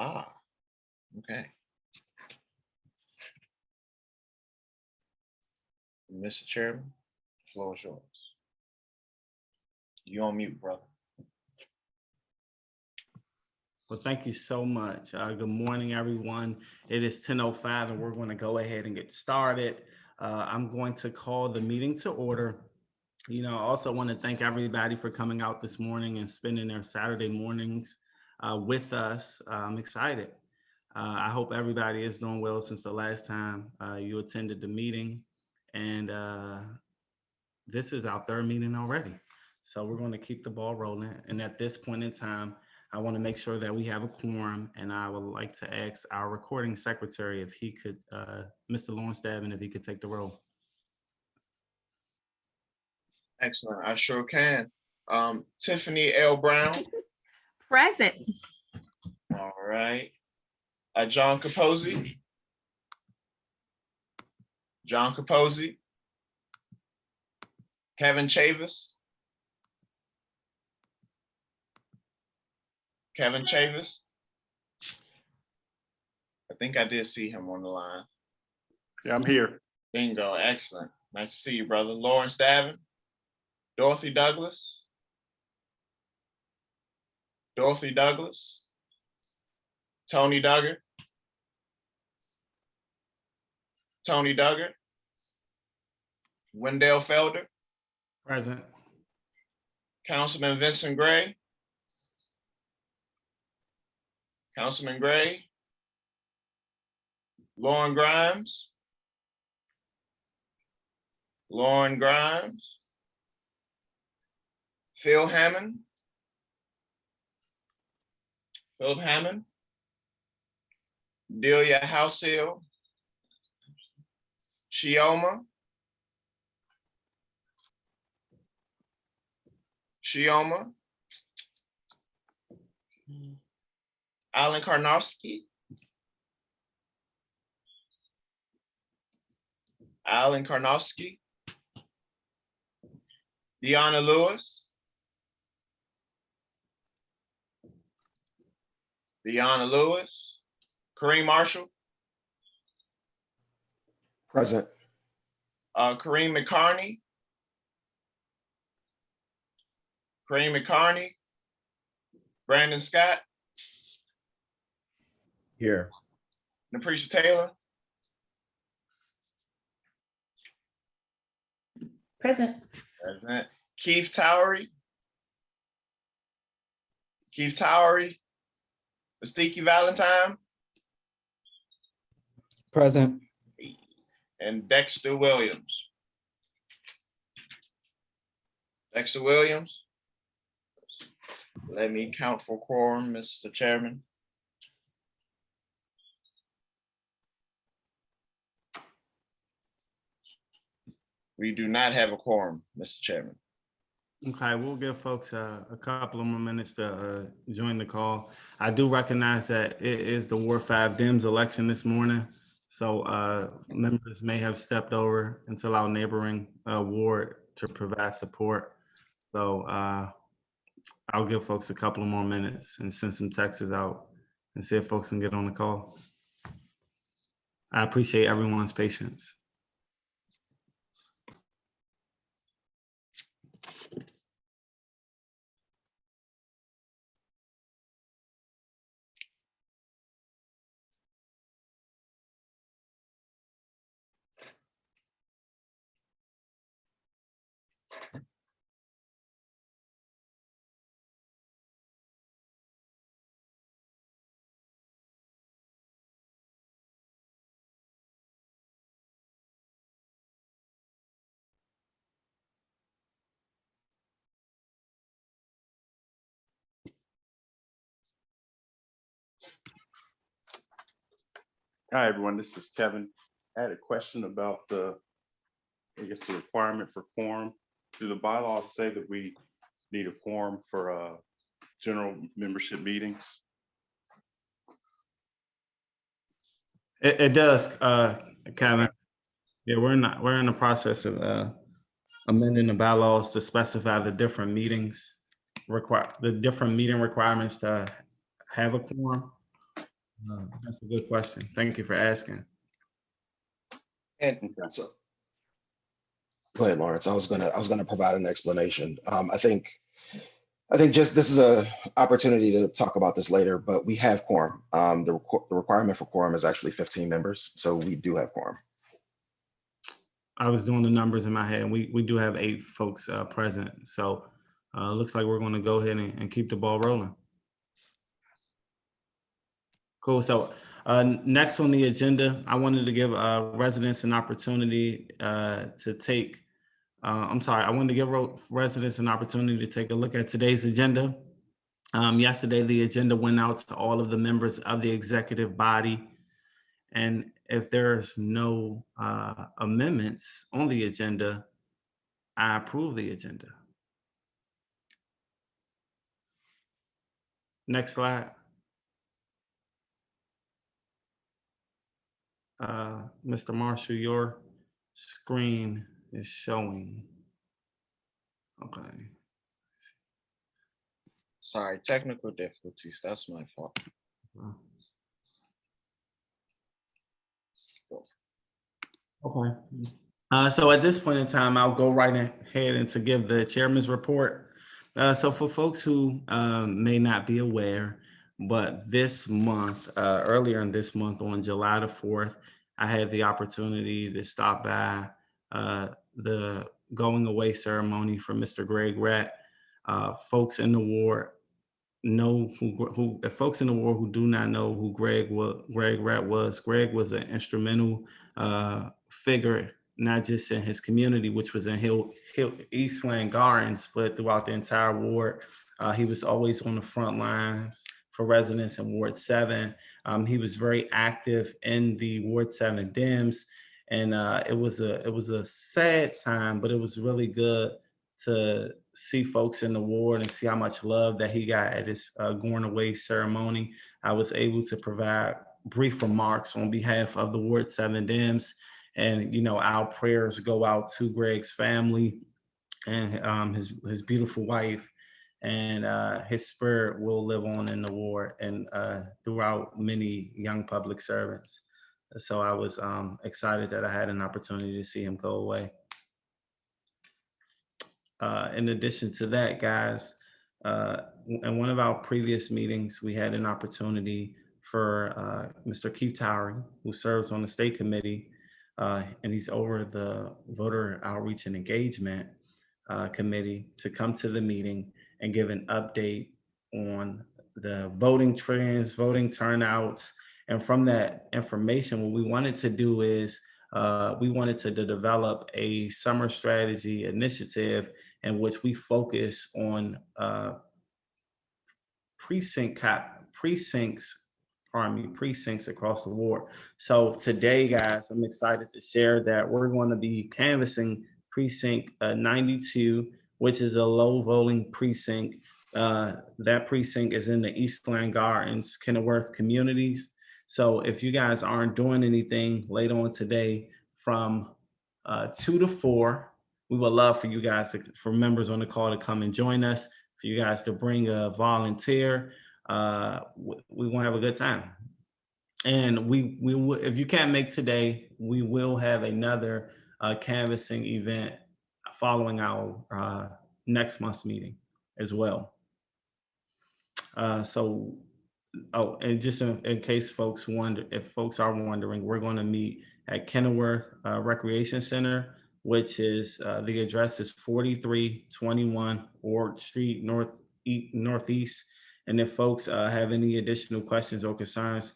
Ah, okay. Mr. Chairman, the floor is yours. You on mute, brother. Well, thank you so much. Good morning, everyone. It is 10:05 and we're going to go ahead and get started. I'm going to call the meeting to order. I also want to thank everybody for coming out this morning and spending their Saturday mornings with us. I'm excited. I hope everybody is doing well since the last time you attended the meeting. And this is our third meeting already. So we're going to keep the ball rolling. And at this point in time, I want to make sure that we have a quorum, and I would like to ask our recording secretary if he could, Mr. Lawrence Davin, if he could take the roll. Excellent, I sure can. Tiffany L. Brown. Present. All right. John Capozzi. John Capozzi. Kevin Chavis. Kevin Chavis. I think I did see him on the line. Yeah, I'm here. Bingo, excellent. Nice to see you, brother. Lawrence Davin. Dorothy Douglas. Dorothy Douglas. Tony Duggar. Tony Duggar. Wendell Felder. Present. Councilman Vincent Gray. Councilman Gray. Lauren Grimes. Lauren Grimes. Phil Hammond. Philip Hammond. Delia Houseel. Shioma. Shioma. Alan Karnofsky. Alan Karnofsky. Deanna Lewis. Deanna Lewis. Kareem Marshall. Present. Kareem McCarney. Kareem McCarney. Brandon Scott. Here. Naprecia Taylor. Present. Present. Keith Towery. Keith Towery. Mastiki Valentine. Present. And Dexter Williams. Dexter Williams. Let me count for quorum, Mr. Chairman. We do not have a quorum, Mr. Chairman. Okay, we'll give folks a couple of more minutes to join the call. I do recognize that it is the Ward 5 Dems election this morning. So members may have stepped over into our neighboring ward to provide support. So I'll give folks a couple of more minutes and send some texts out and see if folks can get on the call. I appreciate everyone's patience. Hi, everyone. This is Kevin. I had a question about the requirement for quorum. Do the bylaws say that we need a quorum for general membership meetings? It does, Kevin. Yeah, we're in the process of amending the bylaws to specify the different meeting requirements to have a quorum. That's a good question. Thank you for asking. And Okay. So, go ahead, Lawrence. I was gonna provide an explanation. I think just this is a opportunity to talk about this later, but we have quorum. The requirement for quorum is actually 15 members, so we do have quorum. I was doing the numbers in my head. We do have 8 folks present. So looks like we're going to go ahead and keep the ball rolling. Cool. So next on the agenda, I wanted to give residents an opportunity to take, I wanted to give residents an opportunity to take a look at today's agenda. Yesterday, the agenda went out to all of the members of the executive body. And if there's no amendments on the agenda, I approve the agenda. Next slide. Mr. Marshall, your screen is showing. Okay. sorry, technical difficulties. That's my fault. Okay. So at this point in time, I'll go right ahead and to give the chairman's report. So for folks who may not be aware, but this month, earlier in this month on July the 4th, I had the opportunity to stop by the going away ceremony for Mr. Greg Ratt. Folks in the ward know who if folks in the world who do not know who Greg Ratt was, Greg was an instrumental figure, not just in his community, which was in Eastland Gardens, but throughout the entire ward. He was always on the front lines for residents in Ward 7. He was very active in the Ward 7 Dems, and it was a sad time, but it was really good to see folks in the ward and see how much love that he got at his going away ceremony. I was able to provide brief remarks on behalf of the Ward 7 Dems. And, you know, our prayers go out to Greg's family and his beautiful wife. And his spirit will live on in the ward and throughout many young public servants. So I was excited that I had an opportunity to see him go away. In addition to that, guys, in one of our previous meetings, we had an opportunity for Mr. Keith Towery, who serves on the state committee, and he's over the voter outreach and engagement committee, to come to the meeting and give an update on the voting trends, voting turnouts. And from that information, what we wanted to do is we wanted to develop a summer strategy initiative in which we focus on precincts across the board. So today, guys, I'm excited to share that we're going to be canvassing precinct 92, which is a low voting precinct. That precinct is in the Eastland Gardens, Kenilworth communities. So if you guys aren't doing anything later on today from 2 to 4, we would love for you guys, for members on the call, to come and join us, for you guys to bring a volunteer. We want to have a good time. And we will, if you can't make today, we will have another canvassing event following our next month's meeting as well. And just in case folks wonder, if folks are wondering, we're going to meet at Kenilworth Recreation Center, which is the address is 4321 Ward Street Northeast. And if folks have any additional questions or concerns,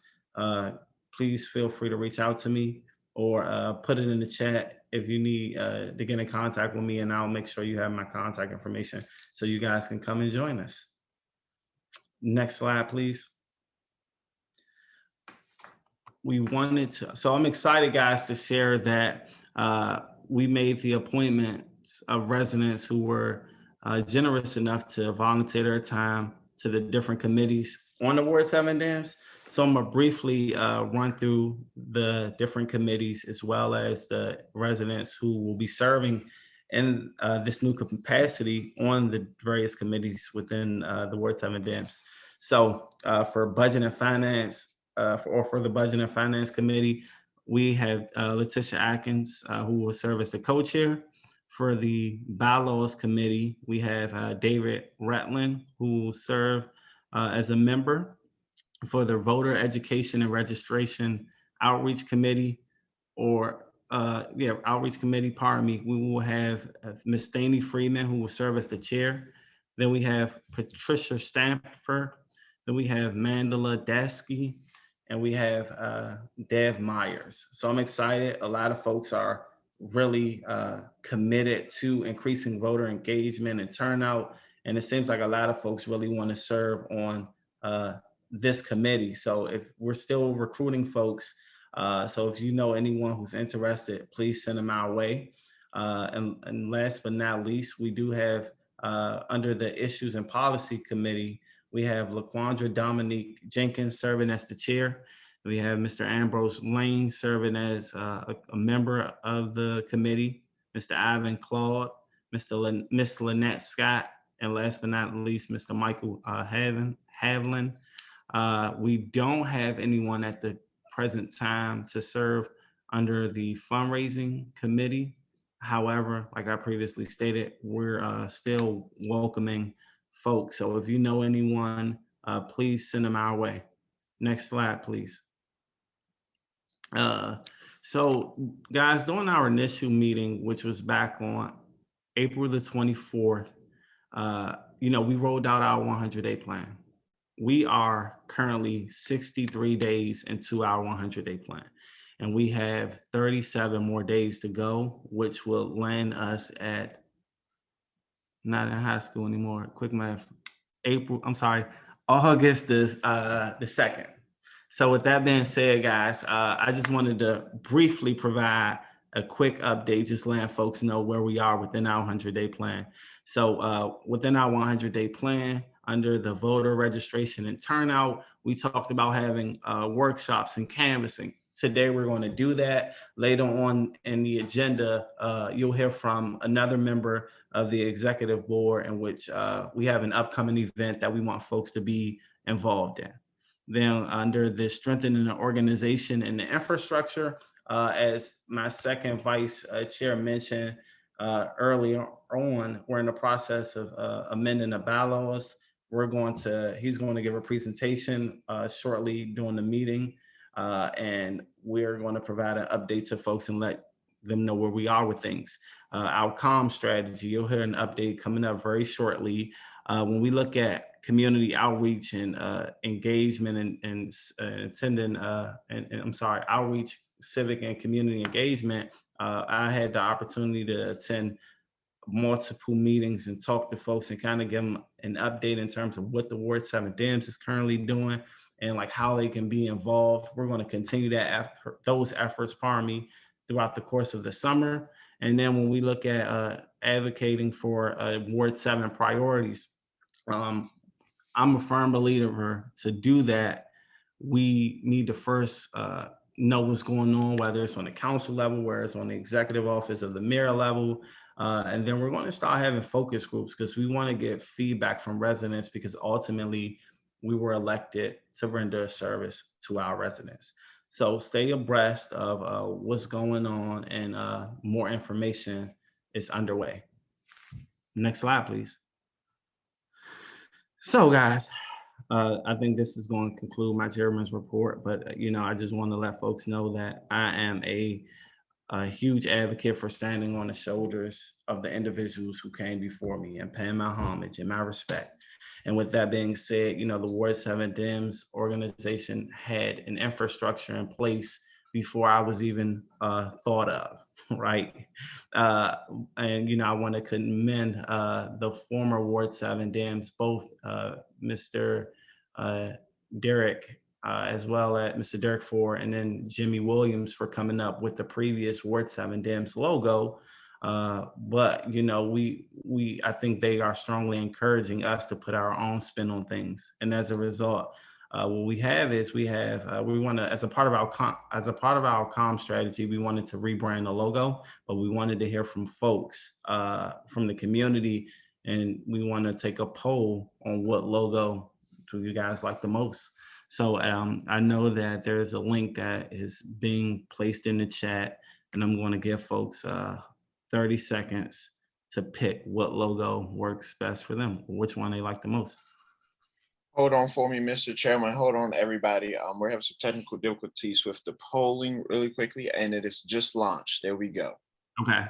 please feel free to reach out to me or put it in the chat if you need to get in contact with me, and I'll make sure you have my contact information so you guys can come and join us. Next slide, please. So I'm excited, guys, to share that we made the appointments of residents who were generous enough to volunteer their time to the different committees on the Ward 7 Dems. So I'm gonna briefly run through the different committees as well as the residents who will be serving in this new capacity on the various committees within the Ward 7 Dems. So for budget and finance, for the Budget and Finance Committee, we have Letitia Atkins, who will serve as the co-chair. For the Bylaws Committee, we have David Retland, who will serve as a member. For the Voter Education and Registration Outreach Committee, Outreach Committee, pardon me, we will have Ms. Staney Freeman, who will serve as the chair. Then we have Patricia Stamford. Then we have Mandela Dasky, and we have Dev Myers. So I'm excited. A lot of folks are really committed to increasing voter engagement and turnout. And it seems like a lot of folks really want to serve on this committee. So if we're still recruiting folks, so if you know anyone who's interested, please send them our way. And last but not least, we do have under the Issues and Policy Committee, we have LaQuandra Dominique Jenkins serving as the chair. We have Mr. Ambrose Lane serving as a member of the committee, Mr. Ivan Claude, Miss Lynette Scott, and last but not least, Mr. Michael Havlin. We don't have anyone at the present time to serve under the fundraising committee. However, like I previously stated, we're still welcoming folks. So if you know anyone, please send them our way. Next slide, please. So guys, during our initial meeting, which was back on April the 24th, we rolled out our 100-day plan. We are currently 63 days into our 100-day plan, and we have 37 more days to go, which will land us at, not in high school anymore, quick math, August the 2nd. So with that being said, guys, I just wanted to briefly provide a quick update, just letting folks know where we are within our 100-day plan. So within our 100-day plan, under the voter registration and turnout, we talked about having workshops and canvassing. Today, we're going to do that. Later on in the agenda, you'll hear from another member of the executive board in which we have an upcoming event that we want folks to be involved in. Then under the strengthening the organization and the infrastructure, as my second vice chair mentioned earlier on, we're in the process of amending the bylaws. He's going to give a presentation shortly during the meeting, and we're going to provide an update to folks and let them know where we are with things. Our comm strategy, you'll hear an update coming up very shortly. When we look at community outreach and engagement and attending, outreach, civic and community engagement, I had the opportunity to attend multiple meetings and talk to folks and kind of give them an update in terms of what the Ward 7 Dems is currently doing and like how they can be involved. We're going to continue those efforts, throughout the course of the summer. And then when we look at advocating for Ward 7 priorities, I'm a firm believer to do that, we need to first know what's going on, whether it's on the council level, whether it's on the executive office of the mayor level. And then we're going to start having focus groups because we want to get feedback from residents, because ultimately we were elected to render a service to our residents. So stay abreast of what's going on, and more information is underway. Next slide, please. So guys, I think this is going to conclude my chairman's report, but I just want to let folks know that I am a huge advocate for standing on the shoulders of the individuals who came before me and paying my homage and my respect. And with that being said, the Ward 7 Dems organization had an infrastructure in place before I was even thought of, right? And I want to commend the former Ward 7 Dems, both Mr. Derek, as well as Mr. Derek Ford, and then Jimmy Williams for coming up with the previous Ward 7 Dems logo. But I think they are strongly encouraging us to put our own spin on things, and as a result, what we have is we want to, as a part of our comm strategy, we wanted to rebrand the logo, but we wanted to hear from folks from the community, and we want to take a poll on what logo do you guys like the most? So I know that there's a link that is being placed in the chat, and I'm going to give folks 30 seconds to pick what logo works best for them, which one they like the most. Hold on for me, Mr. Chairman. Hold on, everybody. We're having some technical difficulties with the polling really quickly, and it is just launched. There we go. Okay.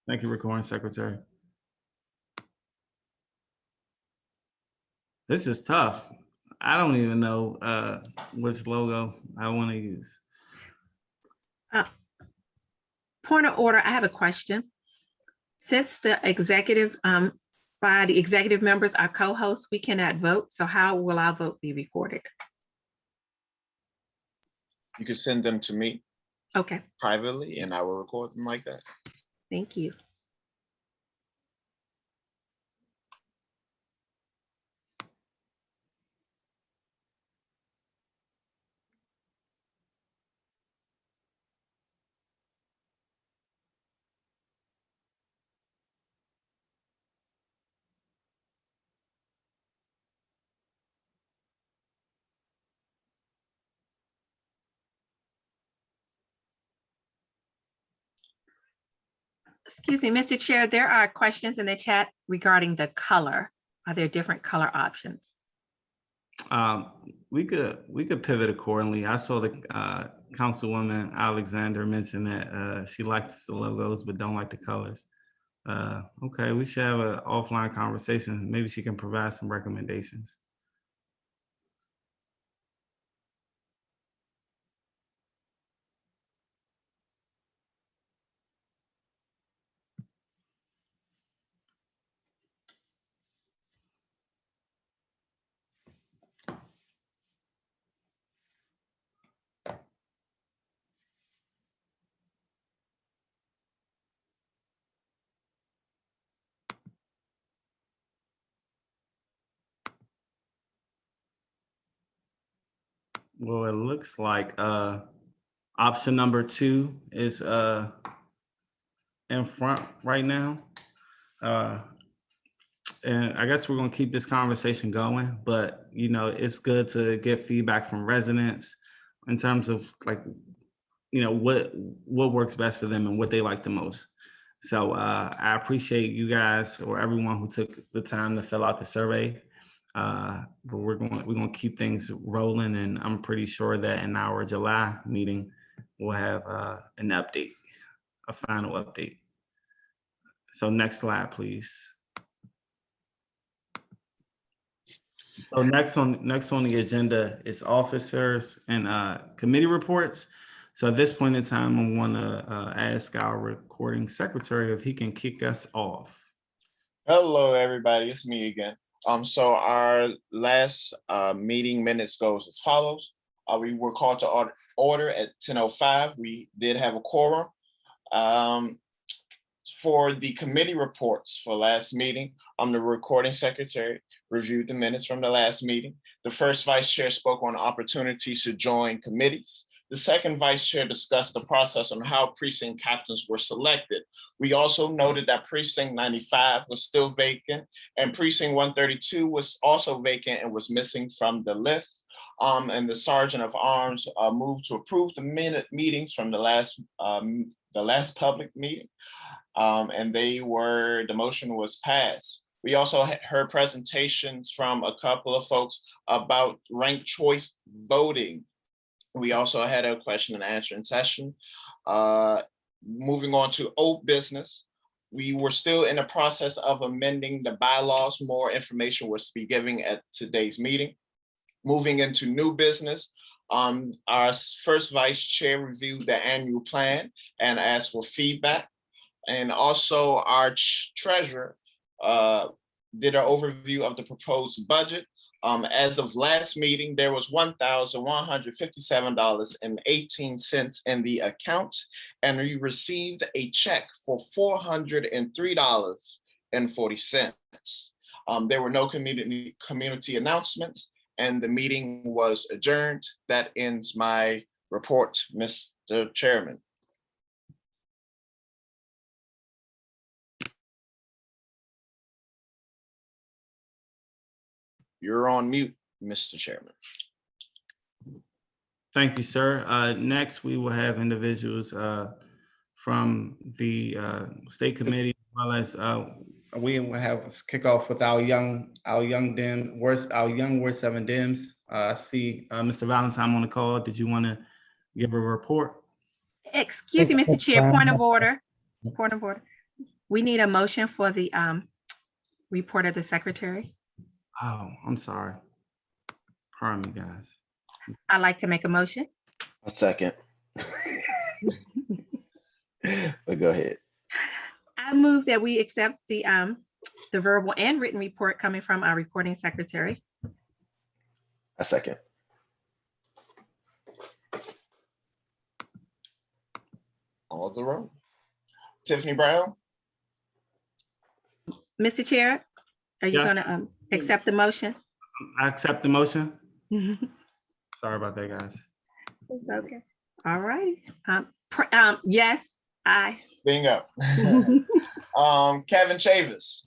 Thank you, Recording Secretary. This is tough. I don't even know which logo I want to use. Point of order, I have a question. Since the executive, by the executive members are co-hosts, we cannot vote. So how will our vote be recorded? You can send them to me Okay, privately, and I will record them like that. thank you. Excuse me, Mr. Chair, there are questions in the chat regarding the color. Are there different color options? We could pivot accordingly. I saw the Councilwoman Alexander mention that she likes the logos but don't like the colors. Okay, we should have an offline conversation. Maybe she can provide some recommendations. Well, it looks like option number 2 is in front right now. And I guess we're gonna keep this conversation going, but you know, it's good to get feedback from residents in terms of like, you know, what works best for them and what they like the most. So I appreciate you guys or everyone who took the time to fill out the survey. But we're gonna keep things rolling, and I'm pretty sure that in our July meeting we'll have an update, a final update. So next slide, please. So next on the agenda is officers and committee reports. So at this point in time, I want to ask our recording secretary if he can kick us off. Hello, everybody. It's me again. So our last meeting minutes goes as follows. We were called to order at 10:05. We did have a quorum. For the committee reports for last meeting, I'm the recording secretary, reviewed the minutes from the last meeting. The first vice chair spoke on opportunities to join committees. The second vice chair discussed the process on how precinct captains were selected. We also noted that precinct 95 was still vacant, and precinct 132 was also vacant and was missing from the list. And the sergeant of arms moved to approve the minute meetings from the last public meeting. And the motion was passed. We also heard presentations from a couple of folks about ranked choice voting. We also had a question and answering session. Moving on to old business. We were still in the process of amending the bylaws. More information was to be given at today's meeting. Moving into new business, our first vice chair reviewed the annual plan and asked for feedback. And also our treasurer did an overview of the proposed budget. As of last meeting, there was $1,157.18 in the account, and we received a check for $403.40. There were no community announcements, and the meeting was adjourned. That ends my report, Mr. Chairman. You're on mute, Mr. Chairman. Thank you, sir. Next, we will have individuals from the state committee, as well as we will have us kick off with our young Ward 7 Dems. I see Mr. Valentine on the call. Did you want to give a report? Excuse me, Thank you, Mr. Chair, Brown. point of order. Point of order. We need a motion for the report of the secretary. Oh, I'm sorry. Pardon me, guys. I'd like to make a motion. A second. But go ahead. I move that we accept the verbal and written report coming from our recording secretary. A second. All the roll. Tiffany Brown, Mr. Chair, are you Yeah. gonna accept the motion? I accept the motion. Okay. Sorry about that, guys. All right. Yes, I. bingo. Kevin Chavis,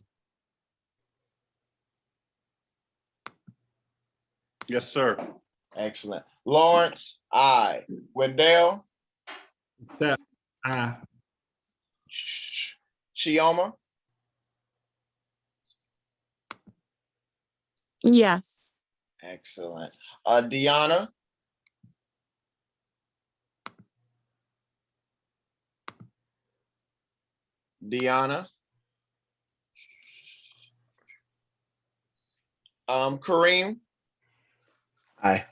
Yes, sir. excellent. Lawrence, aye. Wendell, Accept. Aye. Shioma, Yes. excellent. Deanna, Kareem, Aye.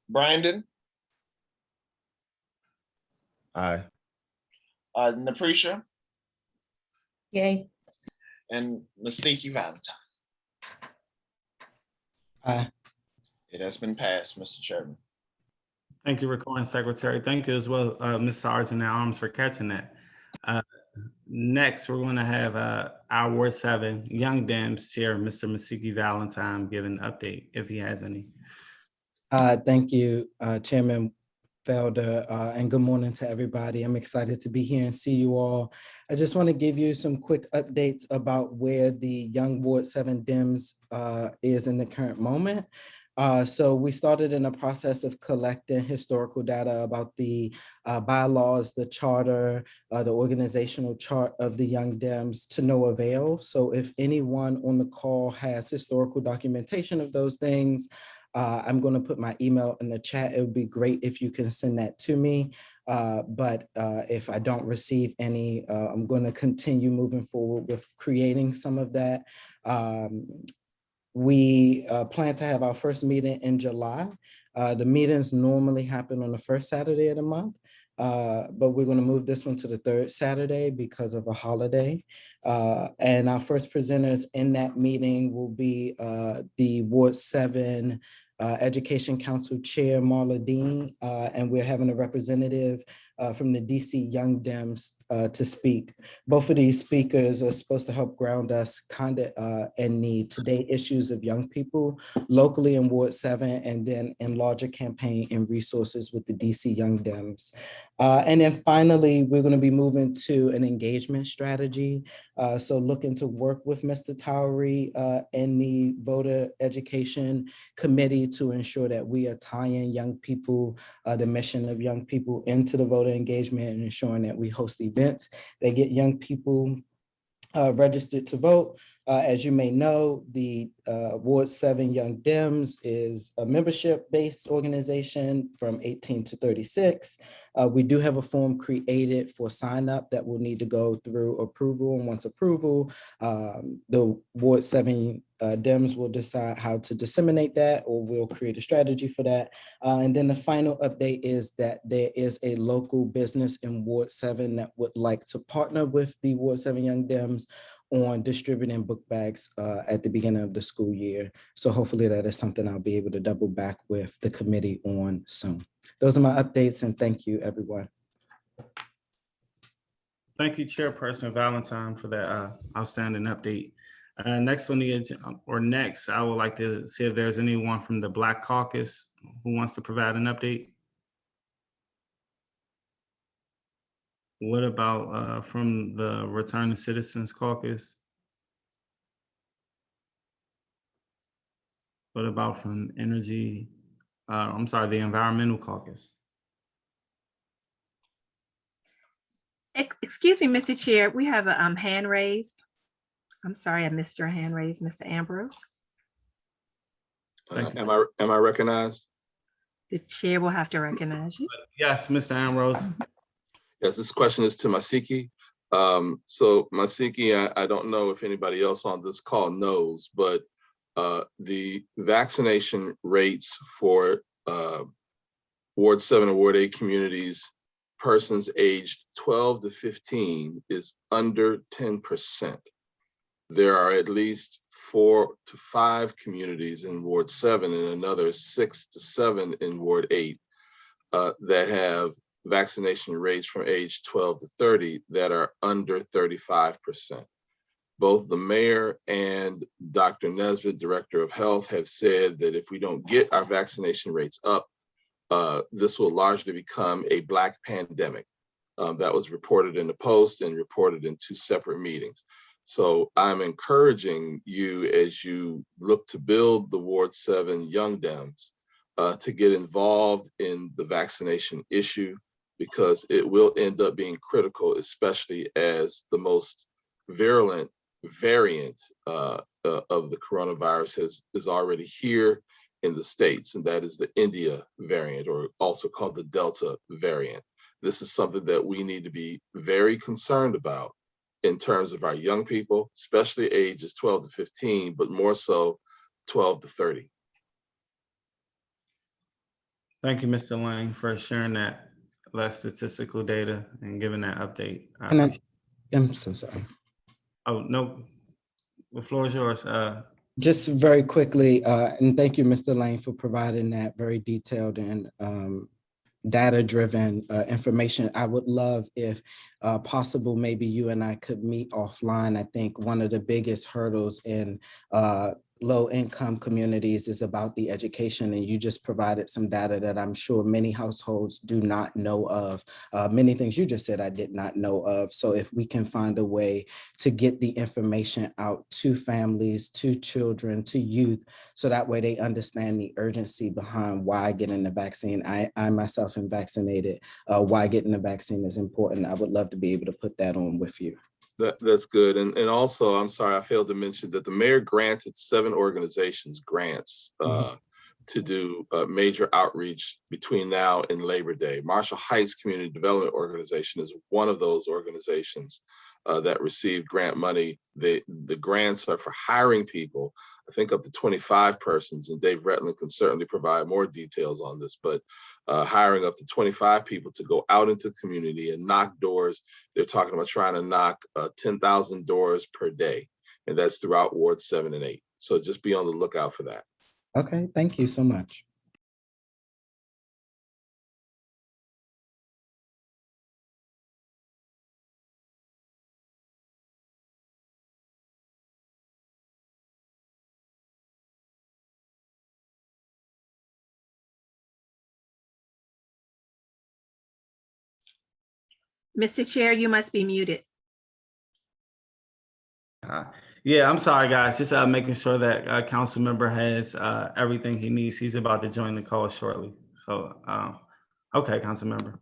Brandon, Aye. Napresha, Yay. and Mistiki Valentine. Aye. It has been passed, Mr. Chairman. Thank you, Recording Secretary. Thank you as well, Ms. Sergeant at Arms, for catching that. Next, we're going to have our Ward 7 Young Dems Chair, Mr. Masiki Valentine, give an update if he has any. Thank you, Chairman Felder, and good morning to everybody. I'm excited to be here and see you all. I just want to give you some quick updates about where the Young Ward 7 Dems is in the current moment. So we started in a process of collecting historical data about the bylaws, the charter, the organizational chart of the Young Dems to no avail. So if anyone on the call has historical documentation of those things, I'm going to put my email in the chat. It would be great if you can send that to me. But if I don't receive any, I'm going to continue moving forward with creating some of that. We plan to have our first meeting in July. The meetings normally happen on the first Saturday of the month, but we're going to move this one to the third Saturday because of a holiday. And our first presenters in that meeting will be the Ward 7 Education Council Chair, Marla Dean, and we're having a representative from the DC Young Dems to speak. Both of these speakers are supposed to help ground us kind of in the today issues of young people locally in Ward 7, and then in larger campaign and resources with the DC Young Dems. And then finally, we're going to be moving to an engagement strategy. So looking to work with Mr. Towery and the voter education committee to ensure that we are tying young people, the mission of young people into the voter engagement, and ensuring that we host events that get young people registered to vote. As you may know, the Ward 7 Young Dems is a membership-based organization from 18 to 36. We do have a form created for sign up that will need to go through approval. And once approval, the Ward 7 Dems will decide how to disseminate that, or we'll create a strategy for that. And then the final update is that there is a local business in Ward 7 that would like to partner with the Ward 7 Young Dems on distributing book bags at the beginning of the school year. So hopefully that is something I'll be able to double back with the committee on soon. Those are my updates, and thank you, everyone. Thank you, Chairperson Valentine, for that outstanding update. Next on the agenda, or next, I would like to see if there's anyone from the Black Caucus who wants to provide an update. What about from the Returning Citizens Caucus? What about from Energy? I'm sorry, the Environmental Caucus. Excuse me, Mr. Chair, we have a hand raised. I'm sorry, I missed your hand raised, Mr. Ambrose. Thank you. Am I recognized? The chair will have to recognize you. Yes, Mr. Ambrose. Yes, this question is to Masiki. So Masiki, I don't know if anybody else on this call knows, but the vaccination rates for Ward 7 and Ward 8 communities, persons aged 12 to 15 is under 10%. There are at least 4 to 5 communities in Ward 7 and another 6 to 7 in Ward 8 that have vaccination rates from age 12 to 30 that are under 35%. Both the mayor and Dr. Nesbitt, Director of Health, have said that if we don't get our vaccination rates up, this will largely become a Black pandemic. That was reported in the Post and reported in 2 separate meetings. So I'm encouraging you, as you look to build the Ward 7 Young Dems, to get involved in the vaccination issue, because it will end up being critical, especially as the most virulent variant of the coronavirus is already here in the States, and that is the India variant, or also called the Delta variant. This is something that we need to be very concerned about in terms of our young people, especially ages 12 to 15, but more so 12 to 30. Thank you, Mr. Lang, for sharing that last statistical data and giving that update. I'm so sorry. Oh, no, the floor is yours. Just very quickly, and thank you, Mr. Lane, for providing that very detailed and data-driven information. I would love, if possible, maybe you and I could meet offline. I think one of the biggest hurdles in low-income communities is about the education, and you just provided some data that I'm sure many households do not know of. Many things you just said I did not know of. So if we can find a way to get the information out to families, to children, to youth, so that way they understand the urgency behind why getting the vaccine. I myself am vaccinated. Why getting the vaccine is important. I would love to be able to put that on with you. That's good. And also, I'm sorry, I failed to mention that the mayor granted 7 organizations grants to do major outreach between now and Labor Day. Marshall Heights Community Development Organization is one of those organizations that received grant money. The grants are for hiring people, I think up to 25 persons, and Dave Retland can certainly provide more details on this, but hiring up to 25 people to go out into the community and knock doors. They're talking about trying to knock 10,000 doors per day, and that's throughout Ward 7 and 8. So just be on the lookout for that. Okay, thank you so much. Mr. Chair, you must be muted. Yeah, I'm sorry, guys. Just making sure that council member has everything he needs. He's about to join the call shortly. So, okay, council member.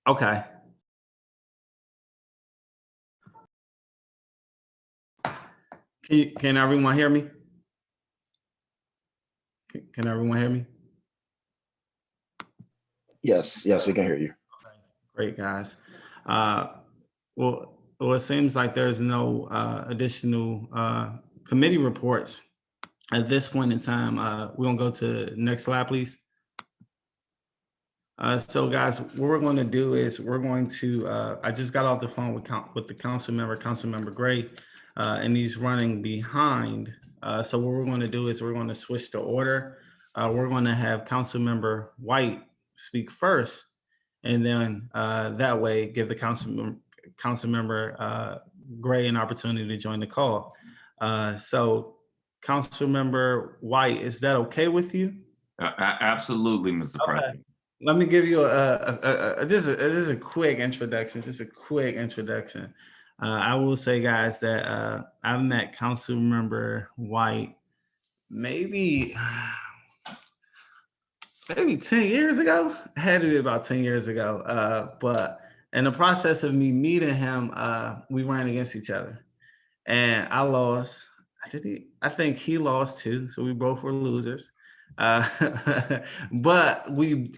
Okay. Can everyone hear me? Can everyone hear me? Yes, we can hear you. Okay, great, guys. Well, it seems like there's no additional committee reports at this point in time. We're gonna go to the next slide, please. So guys, what we're going to do is we're going to, I just got off the phone with the council member Gray, and he's running behind. So what we're going to do is we're going to switch the order. We're going to have council member White speak first, and then that way give the council member Gray an opportunity to join the call. So council member White, is that okay with you? Absolutely, Mr. President. Let me give you just a quick introduction. I will say, guys, that I've met Council Member White maybe 10 years ago. It had to be about 10 years ago. But in the process of me meeting him, we ran against each other. And I lost. I think he lost too. So we both were losers. Uh, but he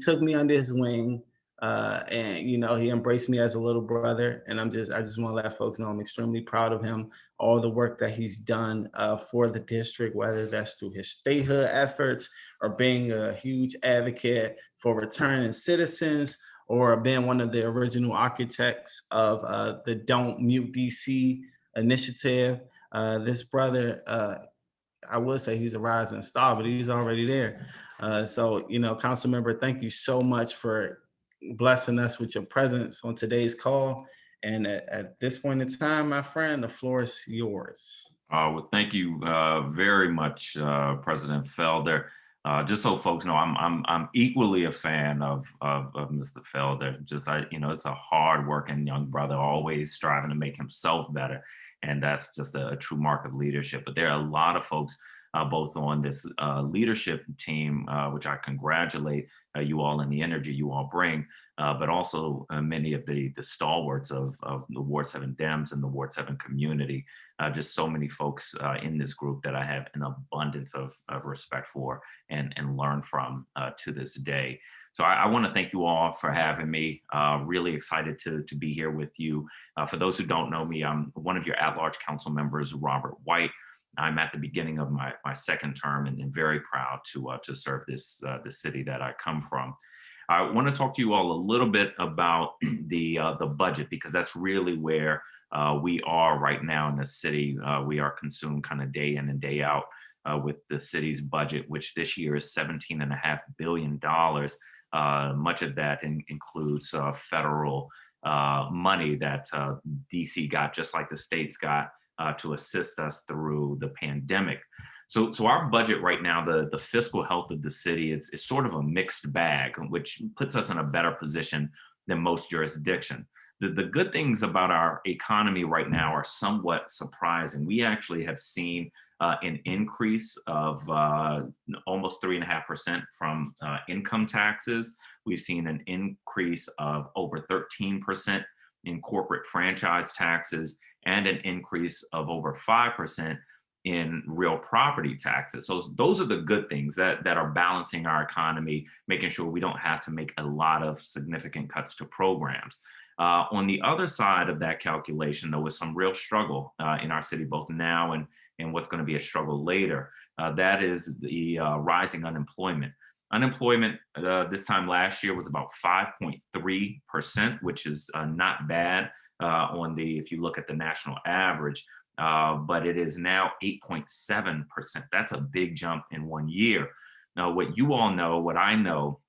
took me under his wing, and he embraced me as a little brother. And I just want to let folks know I'm extremely proud of him. All the work that he's done for the district, whether that's through his statehood efforts or being a huge advocate for returning citizens, or being one of the original architects of the Don't Mute DC initiative. This brother, I would say he's a rising star, but he's already there. So, Council Member, thank you so much for blessing us with your presence on today's call. And at this point in time, my friend, the floor is yours. Well, thank you very much, President Felder. Just so folks know, I'm equally a fan of Mr. Felder. It's a hardworking young brother, always striving to make himself better, and that's just a true mark of leadership. But there are a lot of folks both on this leadership team, which I congratulate you all and the energy you all bring, but also many of the stalwarts of the Ward 7 Dems and the Ward 7 community. Just so many folks in this group that I have an abundance of respect for and learn from to this day. So I want to thank you all for having me. Really excited to be here with you. For those who don't know me, I'm one of your at-large council members, Robert White. I'm at the beginning of my second term and very proud to serve this city that I come from. I want to talk to you all a little bit about the budget, because that's really where we are right now in the city. We are consumed kind of day in and day out with the city's budget, which this year is $17.5 billion. Much of that includes federal money that DC got, just like the states got, to assist us through the pandemic. So our budget right now, the fiscal health of the city is sort of a mixed bag, which puts us in a better position than most jurisdictions. The good things about our economy right now are somewhat surprising. We actually have seen an increase of almost 3.5% from income taxes. We've seen an increase of over 13% in corporate franchise taxes, and an increase of over 5% in real property taxes. So those are the good things that are balancing our economy, making sure we don't have to make a lot of significant cuts to programs. On the other side of that calculation, though, is some real struggle in our city, both now and what's going to be a struggle later. That is the rising unemployment. Unemployment this time last year was about 5.3%, which is not bad if you look at the national average, but it is now 8.7%. That's a big jump in 1 year. Now, what you all know, what I know,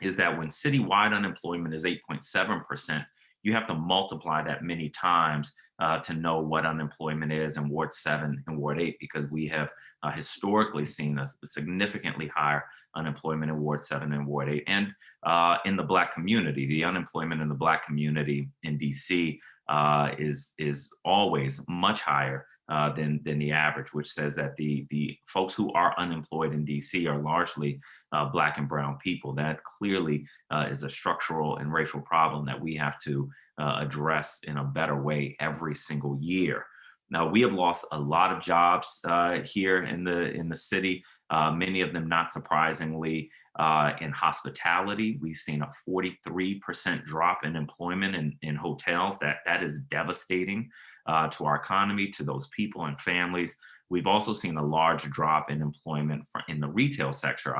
is that when citywide unemployment is 8.7%, you have to multiply that many times to know what unemployment is in Ward 7 and Ward 8, because we have historically seen a significantly higher unemployment in Ward 7 and Ward 8. And in the Black community, the unemployment in the Black community in DC is always much higher than the average, which says that the folks who are unemployed in DC are largely Black and brown people. That clearly is a structural and racial problem that we have to address in a better way every single year. Now, we have lost a lot of jobs here in the city, many of them, not surprisingly, in hospitality. We've seen a 43% drop in employment in hotels. That is devastating to our economy, to those people and families. We've also seen a large drop in employment in the retail sector.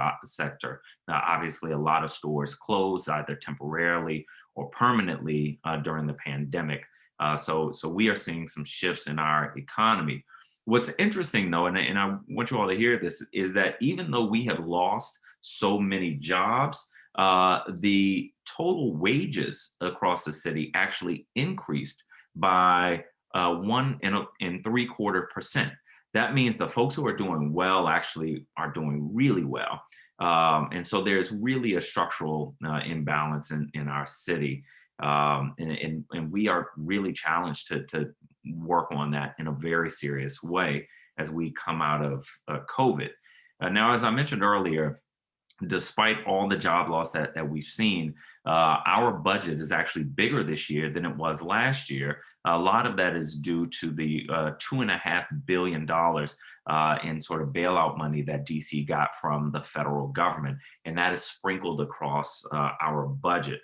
Now, obviously, a lot of stores closed either temporarily or permanently during the pandemic. So we are seeing some shifts in our economy. What's interesting, though, and I want you all to hear this, is that even though we have lost so many jobs, the total wages across the city actually increased by 1.75%. That means the folks who are doing well actually are doing really well. And so there's really a structural imbalance in our city. And we are really challenged to work on that in a very serious way as we come out of COVID. Now, as I mentioned earlier, despite all the job loss that we've seen, our budget is actually bigger this year than it was last year. A lot of that is due to the $2.5 billion in sort of bailout money that DC got from the federal government, and that is sprinkled across our budget.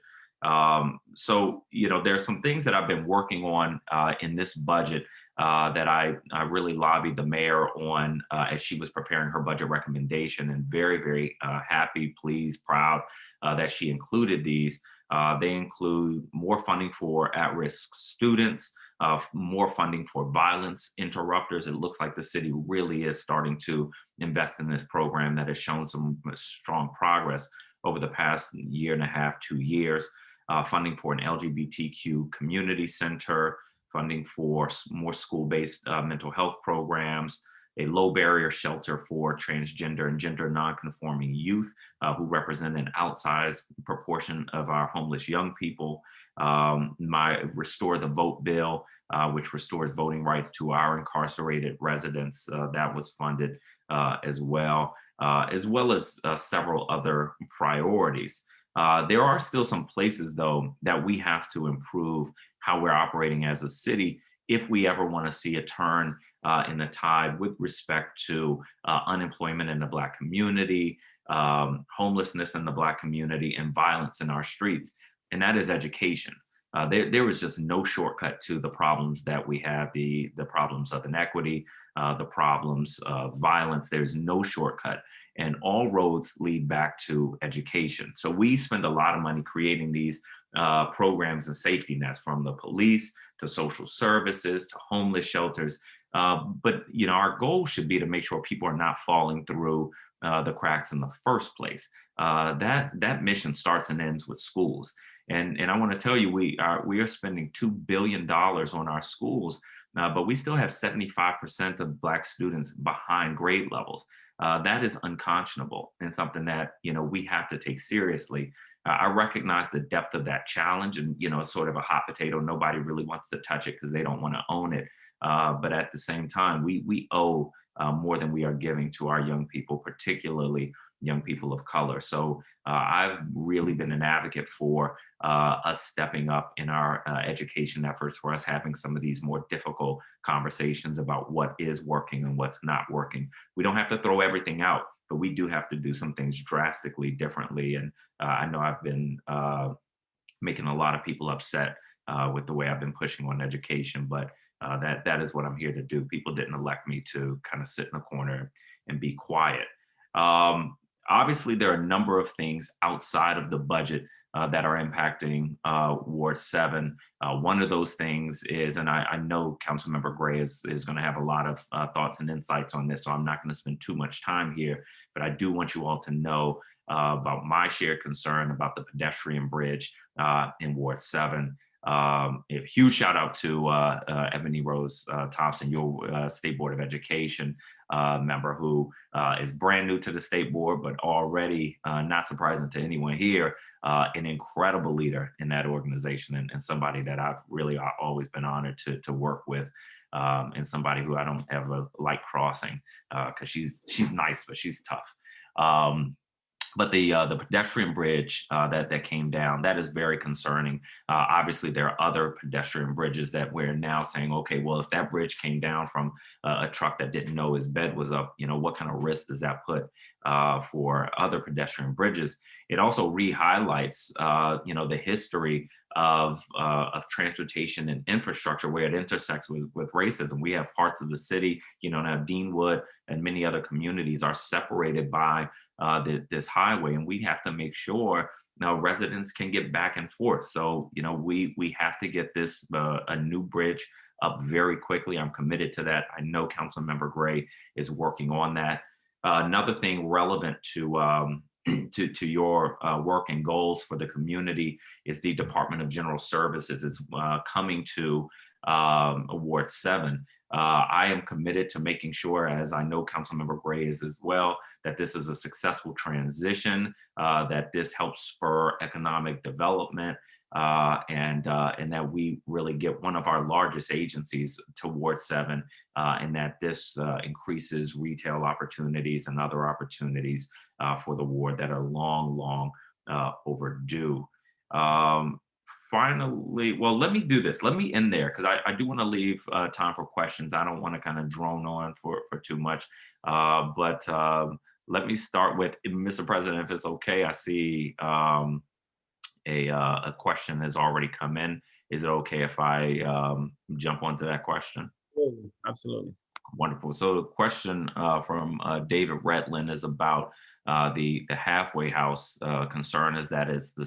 So, there's some things that I've been working on in this budget that I really lobbied the mayor on as she was preparing her budget recommendation, and very, very happy, pleased, proud that she included these. They include more funding for at-risk students, more funding for violence interrupters. It looks like the city really is starting to invest in this program that has shown some strong progress over the past year and a half, 2 years. Funding for an LGBTQ community center, funding for more school-based mental health programs, a low barrier shelter for transgender and gender nonconforming youth who represent an outsized proportion of our homeless young people. My Restore the Vote bill, which restores voting rights to our incarcerated residents, that was funded as well as several other priorities. There are still some places, though, that we have to improve how we're operating as a city if we ever want to see a turn in the tide with respect to unemployment in the Black community, homelessness in the Black community, and violence in our streets. And that is education. There is just no shortcut to the problems that we have, the problems of inequity, the problems of violence. There's no shortcut. And all roads lead back to education. So we spend a lot of money creating these programs and safety nets, from the police to social services to homeless shelters. But our goal should be to make sure people are not falling through the cracks in the first place. That mission starts and ends with schools. And I want to tell you, we are spending $2 billion on our schools, but we still have 75% of Black students behind grade levels. That is unconscionable and something that we have to take seriously. I recognize the depth of that challenge, and it's sort of a hot potato. Nobody really wants to touch it because they don't want to own it. But at the same time, we owe more than we are giving to our young people, particularly young people of color. So I've really been an advocate for us stepping up in our education efforts, for us having some of these more difficult conversations about what is working and what's not working. We don't have to throw everything out, but we do have to do some things drastically differently. And I know I've been making a lot of people upset with the way I've been pushing on education, but that is what I'm here to do. People didn't elect me to kind of sit in the corner and be quiet. Obviously, there are a number of things outside of the budget that are impacting Ward 7. One of those things is, and I know Councilmember Gray is going to have a lot of thoughts and insights on this, so I'm not going to spend too much time here, but I do want you all to know about my shared concern about the pedestrian bridge in Ward 7. A huge shout out to Ebony Rose Thompson, your State Board of Education member, who is brand new to the State Board, but already, not surprising to anyone here, an incredible leader in that organization, and somebody that I've really always been honored to work with, and somebody who I don't ever like crossing, because she's nice, but she's tough. But the pedestrian bridge that came down, that is very concerning. Obviously, there are other pedestrian bridges that we're now saying, okay, well, if that bridge came down from a truck that didn't know his bed was up, what kind of risk does that put for other pedestrian bridges? It also re-highlights, the history of transportation and infrastructure where it intersects with racism. We have parts of the city, now Deanwood and many other communities are separated by this highway, and we have to make sure now residents can get back and forth. So, we have to get this a new bridge up very quickly. I'm committed to that. I know Councilmember Gray is working on that. Another thing relevant to your work and goals for the community is the Department of General Services. It's coming to Ward 7. I am committed to making sure, as I know Councilmember Gray is as well, that this is a successful transition, that this helps spur economic development, and that we really get one of our largest agencies to Ward 7, and that this increases retail opportunities and other opportunities for the ward that are long overdue. Finally, well, let me do this. Let me end there because I do want to leave time for questions. I don't want to kind of drone on for too much. But let me start with, Mr. President, if it's okay. I see a question has already come in. Is it okay if I jump onto that question? Absolutely. Wonderful. So the question from David Redlin is about the halfway house. Concern is that it's the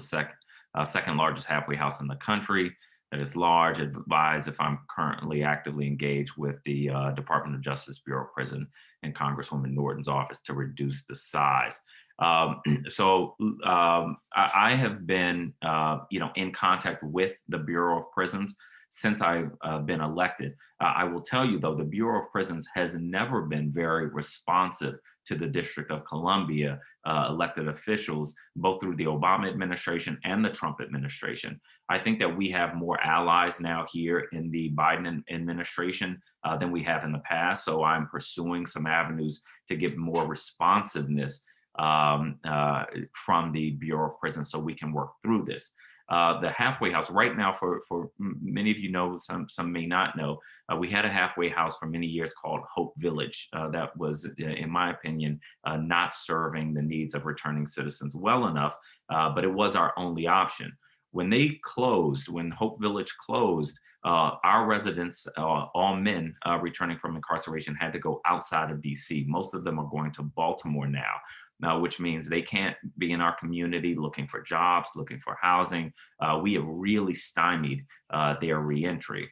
second largest halfway house in the country. That is large. Advise if I'm currently actively engaged with the Department of Justice Bureau of Prison and Congresswoman Norton's office to reduce the size. I have been, in contact with the Bureau of Prisons since I've been elected. I will tell you, though, the Bureau of Prisons has never been very responsive to the District of Columbia elected officials, both through the Obama administration and the Trump administration. I think that we have more allies now here in the Biden administration than we have in the past. So I'm pursuing some avenues to get more responsiveness from the Bureau of Prisons so we can work through this. The halfway house right now, for many of you know, some may not know, we had a halfway house for many years called Hope Village. That was, in my opinion, not serving the needs of returning citizens well enough, but it was our only option. When they closed, when Hope Village closed, our residents, all men returning from incarceration, had to go outside of DC. Most of them are going to Baltimore now, which means they can't be in our community looking for jobs, looking for housing. We have really stymied their reentry.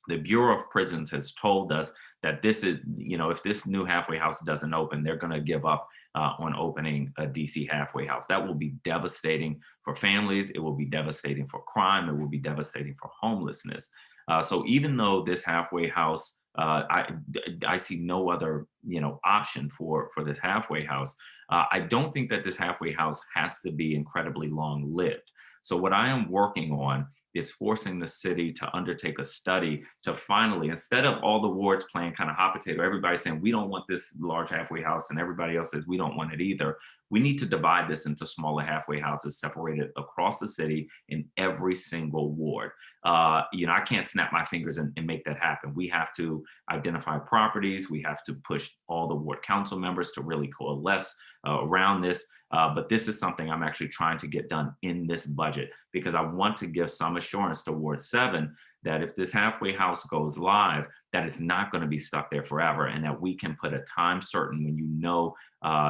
The Bureau of Prisons has told us that this is, if this new halfway house doesn't open, they're going to give up on opening a DC halfway house. That will be devastating for families. It will be devastating for crime. It will be devastating for homelessness. So even though this halfway house, I see no other, option for this halfway house. I don't think that this halfway house has to be incredibly long-lived. So what I am working on is forcing the city to undertake a study to finally, instead of all the wards playing kind of hot potato, everybody saying we don't want this large halfway house and everybody else says we don't want it either. We need to divide this into smaller halfway houses separated across the city in every single ward. I can't snap my fingers and make that happen. We have to identify properties. We have to push all the ward council members to really coalesce around this. But this is something I'm actually trying to get done in this budget because I want to give some assurance to Ward 7 that if this halfway house goes live, that it's not going to be stuck there forever and that we can put a time certain when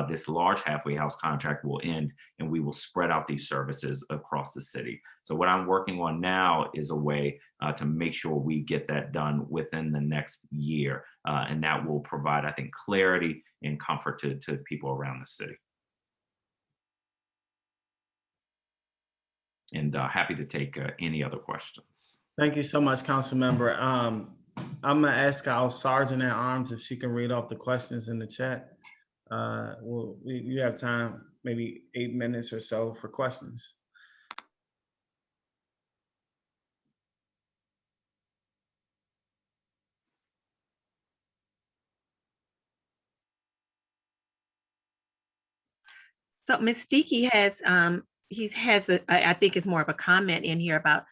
this large halfway house contract will end and we will spread out these services across the city. So what I'm working on now is a way to make sure we get that done within the next year. And that will provide, I think, clarity and comfort to people around the city. And happy to take any other questions. Thank you so much, Council Member. I'm gonna ask our Sergeant at Arms if she can read off the questions in the chat. You have time, maybe 8 minutes or so for questions. So Ms. Steeke has, I think it's more of a comment in here about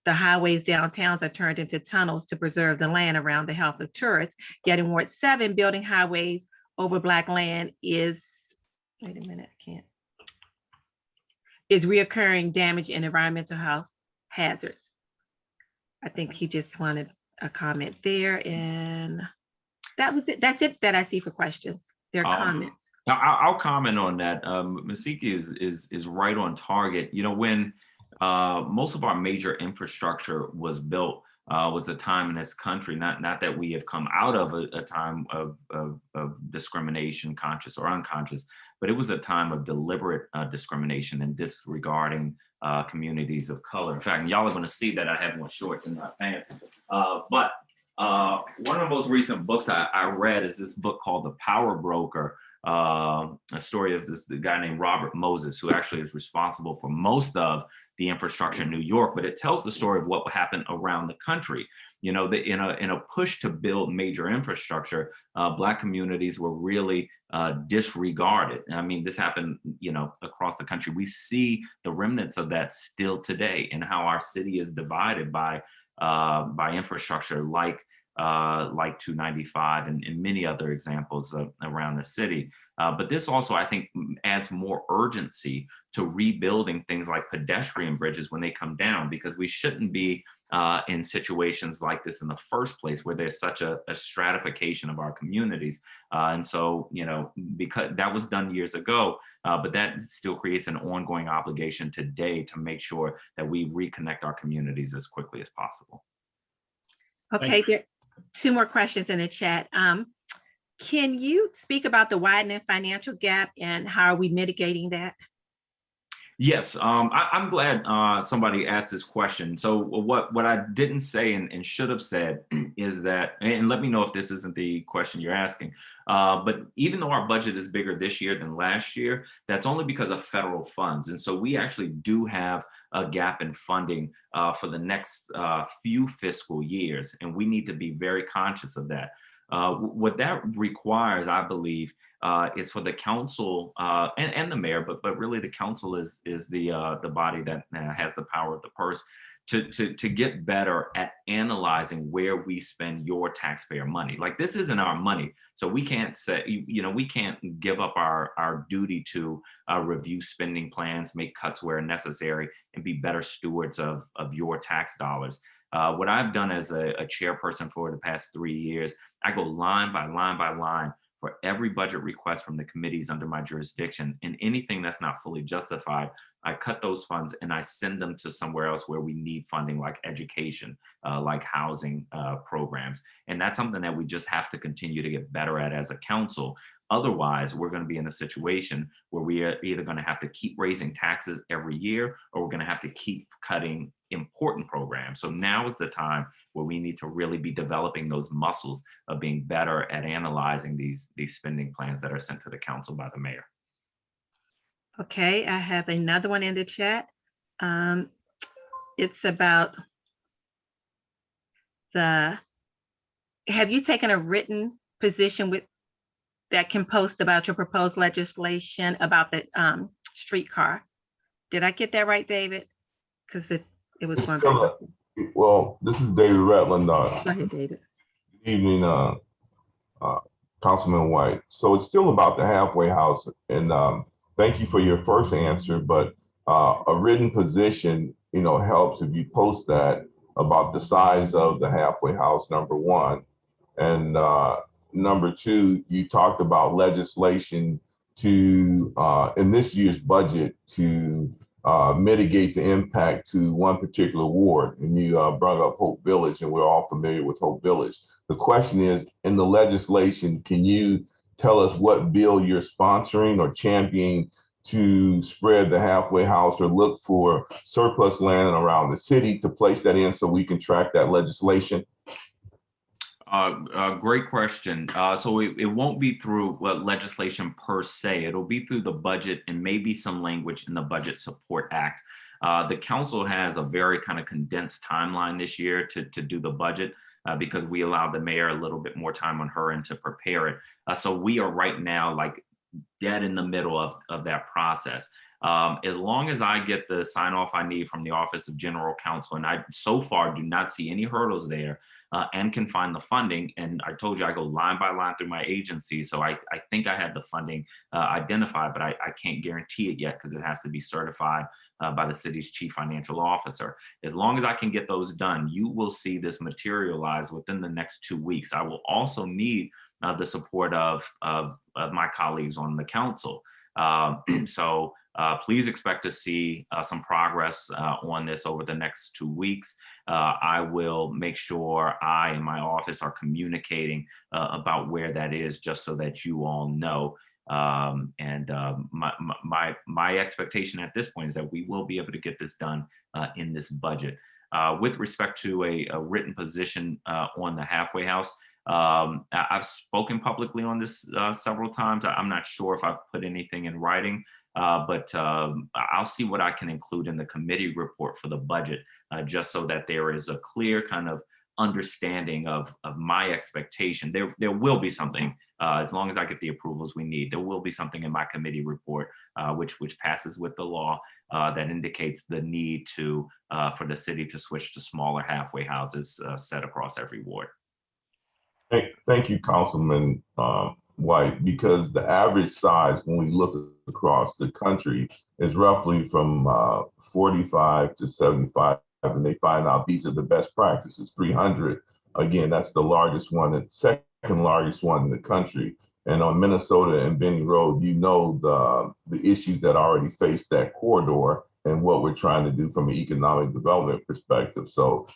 the highways downtowns are turned into tunnels to preserve the land around the health of tourists. Yet in Ward 7, building highways over Black land is reoccurring damage and environmental health hazards. I think he just wanted a comment there, and that was it. That's it that I see for questions. There are comments. Now I'll comment on that. Masiki is right on target. When most of our major infrastructure was built, was a time in this country, not that we have come out of a time of discrimination, conscious or unconscious, but it was a time of deliberate discrimination and disregarding communities of color. In fact, y'all are going to see that I have more shorts and not pants. But one of the most recent books I read is this book called The Power Broker, a story of the guy named Robert Moses, who actually is responsible for most of the infrastructure in New York, but it tells the story of what happened around the country. You know, in a push to build major infrastructure, Black communities were really disregarded. I mean, this happened, you know, across the country. We see the remnants of that still today, and how our city is divided by infrastructure like 295 and many other examples around the city. But this also, I think, adds more urgency to rebuilding things like pedestrian bridges when they come down, because we shouldn't be in situations like this in the first place, where there's such a stratification of our communities. And so, you know, because that was done years ago, but that still creates an ongoing obligation today to make sure that we reconnect our communities as quickly as possible. Okay, there are 2 more questions in the chat. Can you speak about the widening financial gap and how are we mitigating that? Yes, I'm glad somebody asked this question. So what I didn't say and should have said is that, and let me know if this isn't the question you're asking, but even though our budget is bigger this year than last year, that's only because of federal funds. And so we actually do have a gap in funding for the next few fiscal years, and we need to be very conscious of that. What that requires, I believe, is for the council and the mayor, but really the council is the body that has the power of the purse to get better at analyzing where we spend your taxpayer money. Like, this isn't our money, so we can't say, you know, we can't give up our duty to review spending plans, make cuts where necessary, and be better stewards of your tax dollars. What I've done as a chairperson for the past 3 years, I go line by line by line for every budget request from the committees under my jurisdiction, and anything that's not fully justified, I cut those funds and I send them to somewhere else where we need funding, like education, like housing programs. And that's something that we just have to continue to get better at as a council. Otherwise, we're going to be in a situation where we are either going to have to keep raising taxes every year, or we're going to have to keep cutting important programs. So now is the time where we need to really be developing those muscles of being better at analyzing these spending plans that are sent to the council by the mayor. Okay, I have another one in the chat. It's about have you taken a written position that can post about your proposed legislation about the streetcar? Did I get that right, David? Because it was going back. Well, this is David Rutland. Go ahead, David. Good evening, Councilman White. So it's still about the halfway house, and thank you for your first answer, but a written position, you know, helps if you post that about the size of the halfway house, number one. And number two, you talked about legislation to, in this year's budget, to mitigate the impact to one particular ward. And you brought up Hope Village, and we're all familiar with Hope Village. The question is, in the legislation, can you tell us what bill you're sponsoring or championing to spread the halfway house, or look for surplus land around the city to place that in so we can track that legislation? Great question. So it won't be through legislation per se. It'll be through the budget and maybe some language in the Budget Support Act. The council has a very kind of condensed timeline this year to do the budget because we allowed the mayor a little bit more time on her end to prepare it. So we are right now like dead in the middle of that process. As long as I get the sign off I need from the Office of General Counsel, and I so far do not see any hurdles there, and can find the funding. And I told you I go line by line through my agency. So I think I have the funding identified, but I can't guarantee it yet because it has to be certified by the city's chief financial officer. As long as I can get those done, you will see this materialize within the next 2 weeks. I will also need the support of my colleagues on the council. So please expect to see some progress on this over the next 2 weeks. I will make sure I and my office are communicating about where that is, just so that you all know. My expectation at this point is that we will be able to get this done in this budget. With respect to a written position on the halfway house, I've spoken publicly on this several times. I'm not sure if I've put anything in writing, but I'll see what I can include in the committee report for the budget, just so that there is a clear kind of understanding of my expectation. There will be something, as long as I get the approvals we need, there will be something in my committee report, which passes with the law, that indicates the need to for the city to switch to smaller halfway houses set across every ward. Thank you, Councilman White, because the average size when we look across the country is roughly from 45 to 75, and they find out these are the best practices. 300, again, that's the largest one, the second largest one in the country. And on Minnesota and Benny Road, you know the issues that already face that corridor and what we're trying to do from an economic development perspective. So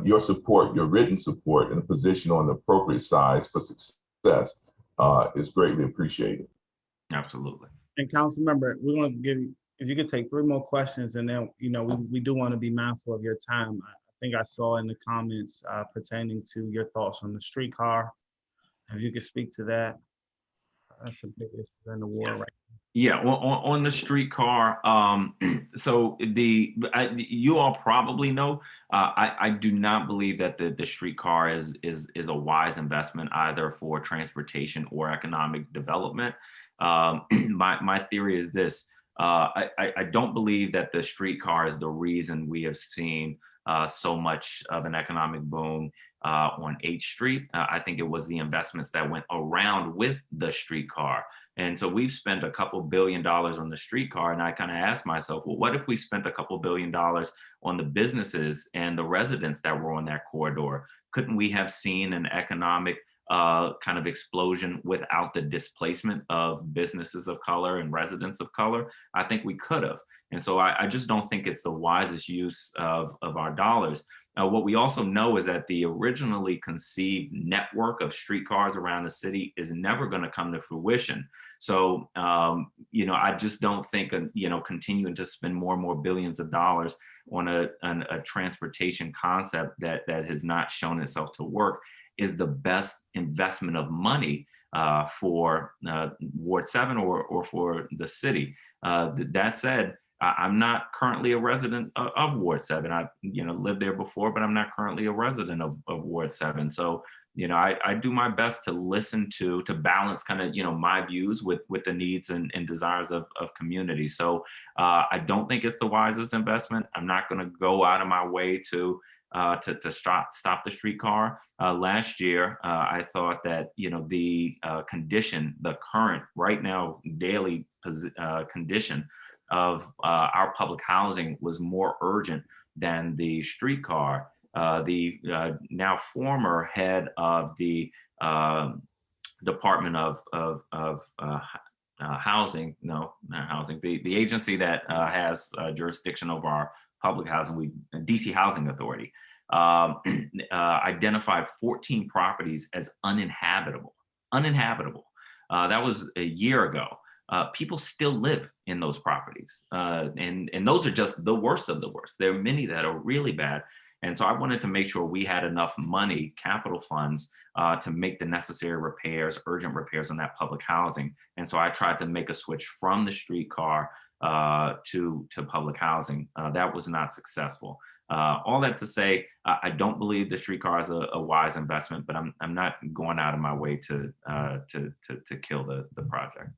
your support, your written support, and a position on the appropriate size for success is greatly appreciated. Absolutely. And council member, we're going to give you, if you could take 3 more questions, and then, you know, we do want to be mindful of your time. I think I saw in the comments pertaining to your thoughts on the streetcar. If you could speak to that, that's a big issue in the war right now. Yeah, on the streetcar, so you all probably know, I do not believe that the streetcar is a wise investment either for transportation or economic development. My theory is this: I don't believe that the streetcar is the reason we have seen so much of an economic boom on 8th Street. I think it was the investments that went around with the streetcar. And so we've spent a couple $2 billion on the streetcar. And I kind of asked myself, well, what if we spent a couple $2 billion on the businesses and the residents that were on that corridor? Couldn't we have seen an economic kind of explosion without the displacement of businesses of color and residents of color? I think we could have. And so I just don't think it's the wisest use of our dollars. What we also know is that the originally conceived network of streetcars around the city is never going to come to fruition. So, you know, I just don't think, you know, continuing to spend more and more billions of dollars on a transportation concept that has not shown itself to work is the best investment of money for Ward 7 or for the city. That said, I'm not currently a resident of Ward 7. I, you know, lived there before, but I'm not currently a resident of Ward 7. So, you know, I do my best to listen to balance kind of, you know, my views with the needs and desires of community. So I don't think it's the wisest investment. I'm not going to go out of my way to stop the streetcar. Last year, I thought that, you know, the condition, the current right now daily condition of our public housing was more urgent than the streetcar. The now former head of the Department of Housing, no, not housing, the agency that has jurisdiction over our public housing, DC Housing Authority, identified 14 properties as uninhabitable. That was a year ago. People still live in those properties. And those are just the worst of the worst. There are many that are really bad. And so I wanted to make sure we had enough money, capital funds, to make the necessary repairs, urgent repairs on that public housing. And so I tried to make a switch from the streetcar to public housing. That was not successful. All that to say, I don't believe the streetcar is a wise investment, but I'm not going out of my way to kill the project.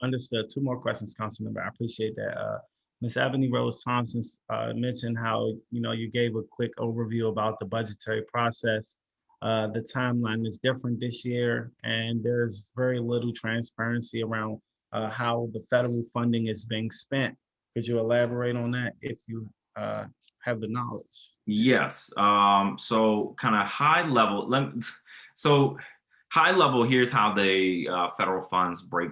Understood. 2 more questions, Councilmember. I appreciate that. Ms. Ebony Rose Thompson mentioned how, you know, you gave a quick overview about the budgetary process. The timeline is different this year, and there's very little transparency around how the federal funding is being spent. Could you elaborate on that if you have the knowledge? Yes. So kind of high level. High level, here's how the federal funds break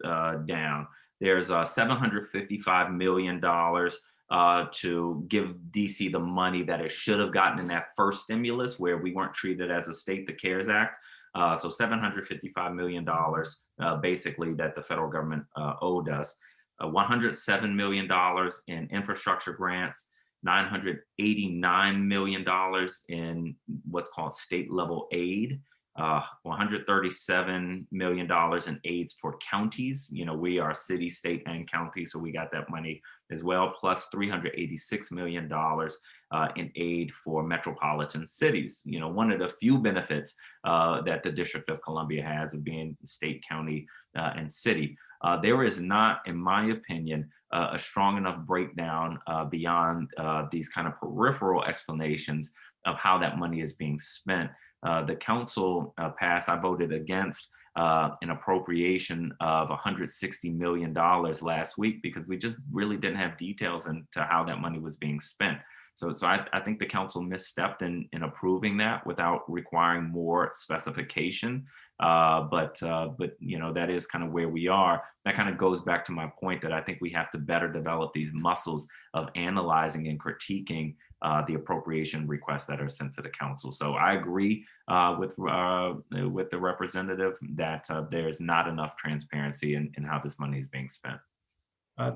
down. There's $755 million to give DC the money that it should have gotten in that first stimulus where we weren't treated as a state, the CARES Act. So $755 million, basically, that the federal government owed us. $107 million in infrastructure grants, $989 million in what's called state level aid, $137 million in aids for counties. You know, we are city, state, and county, so we got that money as well, plus $386 million in aid for metropolitan cities. You know, one of the few benefits that the District of Columbia has of being state, county, and city. There is not, in my opinion, a strong enough breakdown beyond these kind of peripheral explanations of how that money is being spent. The council passed, I voted against an appropriation of $160 million last week because we just really didn't have details into how that money was being spent. So I think the council misstepped in approving that without requiring more specification. But you know, that is kind of where we are. That kind of goes back to my point that I think we have to better develop these muscles of analyzing and critiquing the appropriation requests that are sent to the council. So I agree with the representative that there's not enough transparency in how this money is being spent.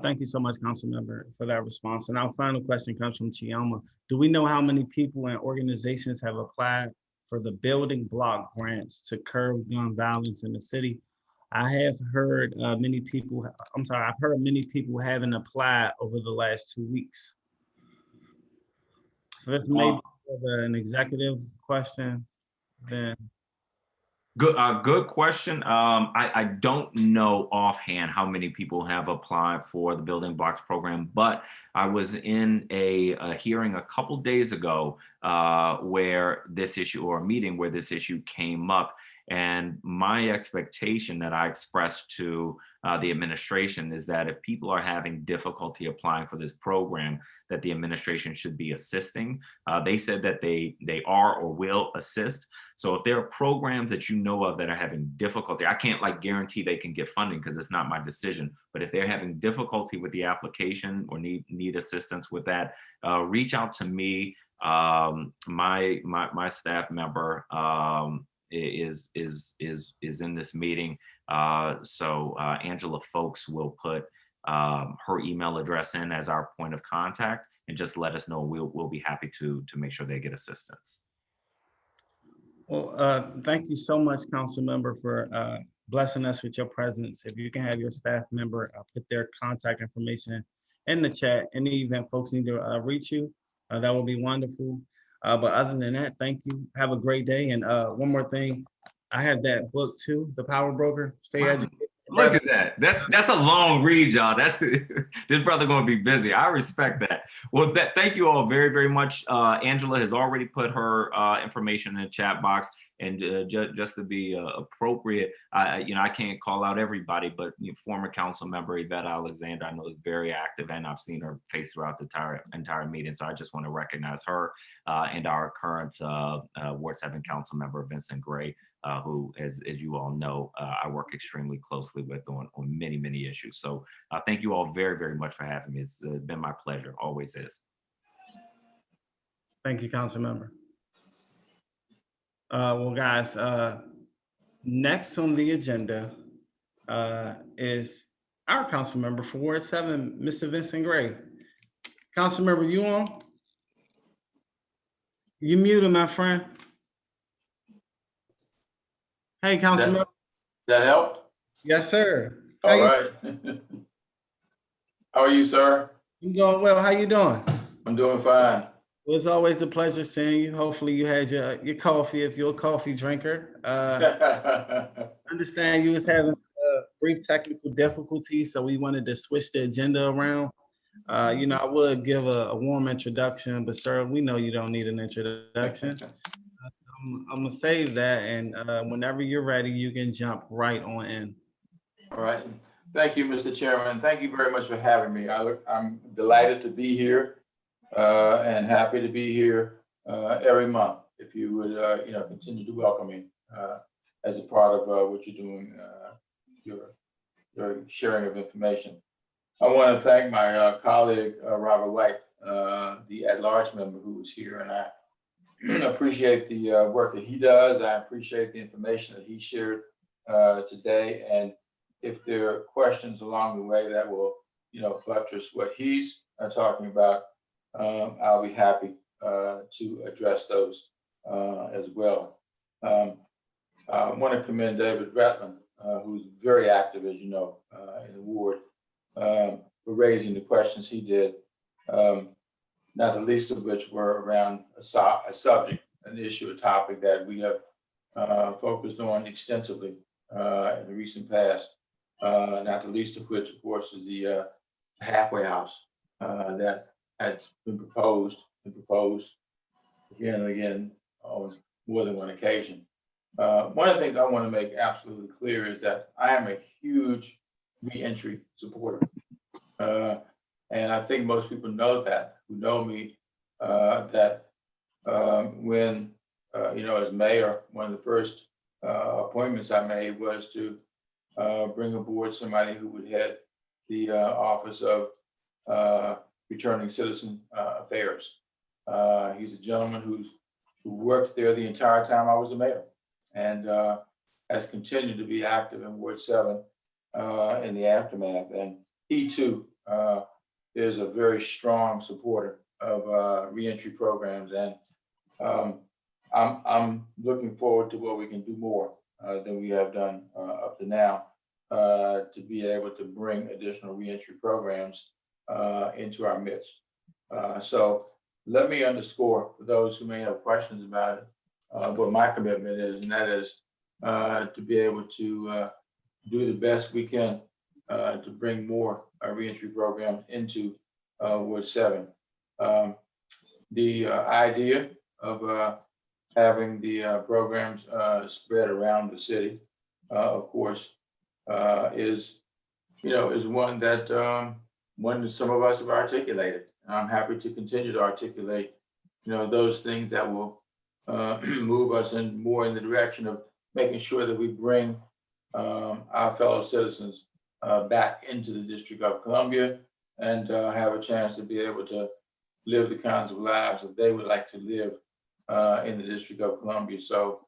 Thank you so much, Councilmember, for that response. And our final question comes from Chioma. Do we know how many people and organizations have applied for the building block grants to curb gun violence in the city? I have heard many people, I've heard many people haven't applied over the last 2 weeks. So that's maybe an executive question then. Good question. I don't know offhand how many people have applied for the Building Blocks program, but I was in a hearing a couple days ago where this issue, or a meeting where this issue came up. And my expectation that I expressed to the administration is that if people are having difficulty applying for this program, that the administration should be assisting. They said that they are or will assist. So if there are programs that you know of that are having difficulty, I can't guarantee they can get funding because it's not my decision. But if they're having difficulty with the application or need assistance with that, reach out to me. My staff member is in this meeting. So Angela Folks will put her email address in as our point of contact and just let us know. We'll be happy to make sure they get assistance. Well, thank you so much, Council Member, for blessing us with your presence. If you can have your staff member put their contact information in the chat, in the event folks need to reach you, that would be wonderful. But other than that, thank you. Have a great day. And one more thing, I have that book too, The Power Broker, Stay Educated. Look at that. That's a long read, y'all. This brother gonna be busy. I respect that. Well, thank you all very, very much. Angela has already put her information in the chat box. And just to be appropriate, I can't call out everybody, but former council member Yvette Alexander, I know, is very active, and I've seen her face throughout the entire meeting. So I just want to recognize her and our current Ward 7 council member, Vincent Gray, who, as you all know, I work extremely closely with on many, many issues. So thank you all very, very much for having me. It's been my pleasure, always is. Thank you, Council Member. Well, guys, next on the agenda is our council member for Ward 7, Mr. Vincent Gray. Council member, you on? You muted, my friend. Hey, council member. That help? Yes, sir. All right. How are you, sir? I'm doing well. How you doing? I'm doing fine. Well, it's always a pleasure seeing you. Hopefully you had your coffee if you're a coffee drinker. I understand you was having brief technical difficulties, so we wanted to switch the agenda around. I would give a warm introduction, but sir, we know you don't need an introduction. I'm gonna save that, and whenever you're ready, you can jump right on in. All right. Thank you, Mr. Chairman. Thank you very much for having me. I'm delighted to be here and happy to be here every month. If you would, continue to welcome me as a part of what you're doing, your sharing of information. I want to thank my colleague, Robert White, the at-large member who was here, and I appreciate the work that he does. I appreciate the information that he shared today. And if there are questions along the way that will, buttress what he's talking about, I'll be happy to address those as well. I want to commend David Ratland, who's very active, as you know, in the ward, for raising the questions he did. Not the least of which were around a subject, an issue, a topic that we have focused on extensively in the recent past. Not the least of which, of course, is the halfway house that has been proposed again and again on more than one occasion. One of the things I want to make absolutely clear is that I am a huge reentry supporter. And I think most people know that, who know me, that when, as mayor, one of the first appointments I made was to bring aboard somebody who would head the Office of Returning Citizen Affairs. He's a gentleman who worked there the entire time I was the mayor and has continued to be active in Ward 7 in the aftermath. And he too is a very strong supporter of reentry programs, and I'm looking forward to what we can do more than we have done up to now to be able to bring additional reentry programs into our midst. So let me underscore for those who may have questions about it what my commitment is, and that is to be able to do the best we can to bring more reentry programs into Ward 7. The idea of having the programs spread around the city, of course, is one that some of us have articulated. I'm happy to continue to articulate, those things that will move us more in the direction of making sure that we bring our fellow citizens back into the District of Columbia and have a chance to be able to live the kinds of lives that they would like to live in the District of Columbia. So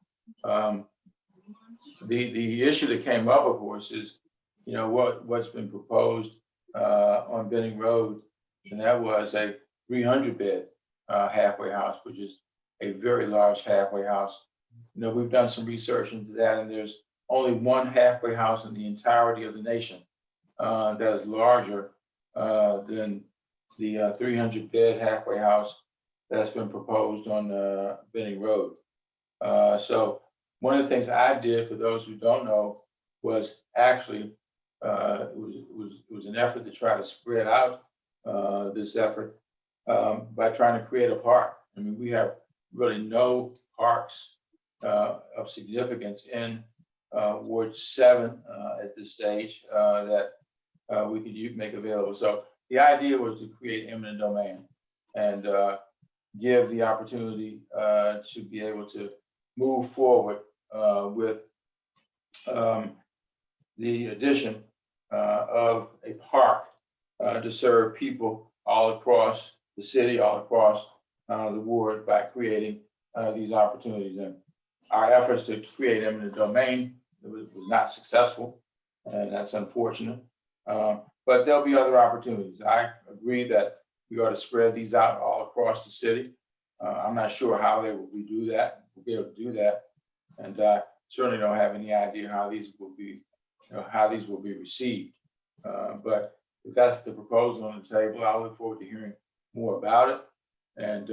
the issue that came up, of course, is what's been proposed on Benning Road, and that was a 300-bed halfway house, which is a very large halfway house. We've done some research into that, and there's only one halfway house in the entirety of the nation that is larger than the 300-bed halfway house that's been proposed on Benning Road. So one of the things I did, for those who don't know, was actually it was an effort to try to spread out this effort by trying to create a park. I mean, we have really no parks of significance in Ward 7 at this stage that we could make available. So the idea was to create eminent domain and give the opportunity to be able to move forward with the addition of a park to serve people all across the city, all across the ward, by creating these opportunities. And our efforts to create eminent domain was not successful, and that's unfortunate. But there'll be other opportunities. I agree that we ought to spread these out all across the city. I'm not sure how we'll be able to do that, and certainly don't have any idea how these will be received. But if that's the proposal on the table, I look forward to hearing more about it, and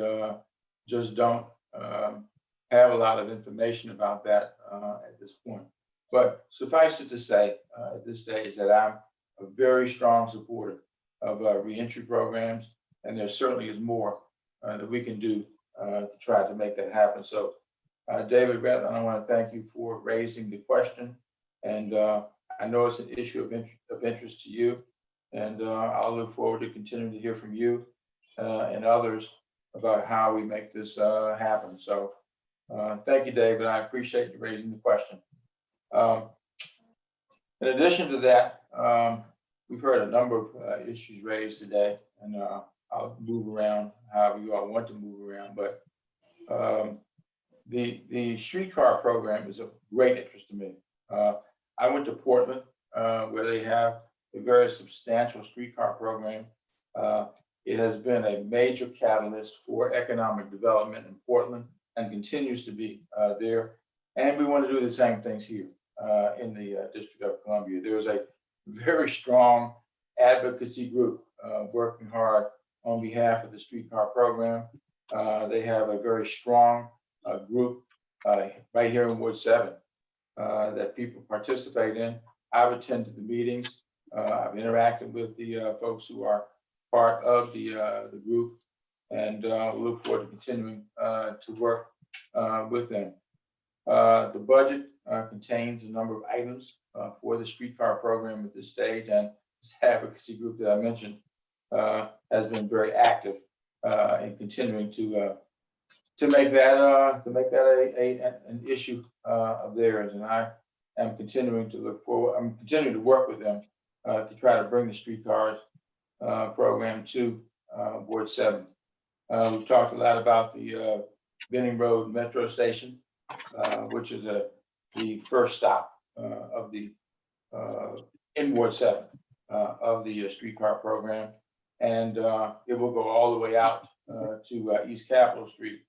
just don't have a lot of information about that at this point. But suffice it to say at this stage that I'm a very strong supporter of reentry programs, and there certainly is more that we can do to try to make that happen. So David Ratland, I want to thank you for raising the question, and I know it's an issue of interest to you, and I'll look forward to continuing to hear from you and others about how we make this happen. So thank you, David. I appreciate you raising the question. In addition to that, we've heard a number of issues raised today, and I'll move around however you all want to move around. But The streetcar program is of great interest to me. I went to Portland, where they have a very substantial streetcar program. It has been a major catalyst for economic development in Portland and continues to be there. And we want to do the same things here in the District of Columbia. There is a very strong advocacy group working hard on behalf of the streetcar program. They have a very strong group right here in Ward 7 that people participate in. I've attended the meetings. I've interacted with the folks who are part of the group, and we look forward to continuing to work with them. The budget contains a number of items for the streetcar program at this stage, and this advocacy group that I mentioned has been very active in continuing to make that an issue of theirs. And I am continuing to look forward. I'm continuing to work with them to try to bring the streetcars program to Ward 7. We've talked a lot about the Benning Road Metro Station, which is the first stop of the in Ward 7 of the streetcar program, and it will go all the way out to East Capitol Street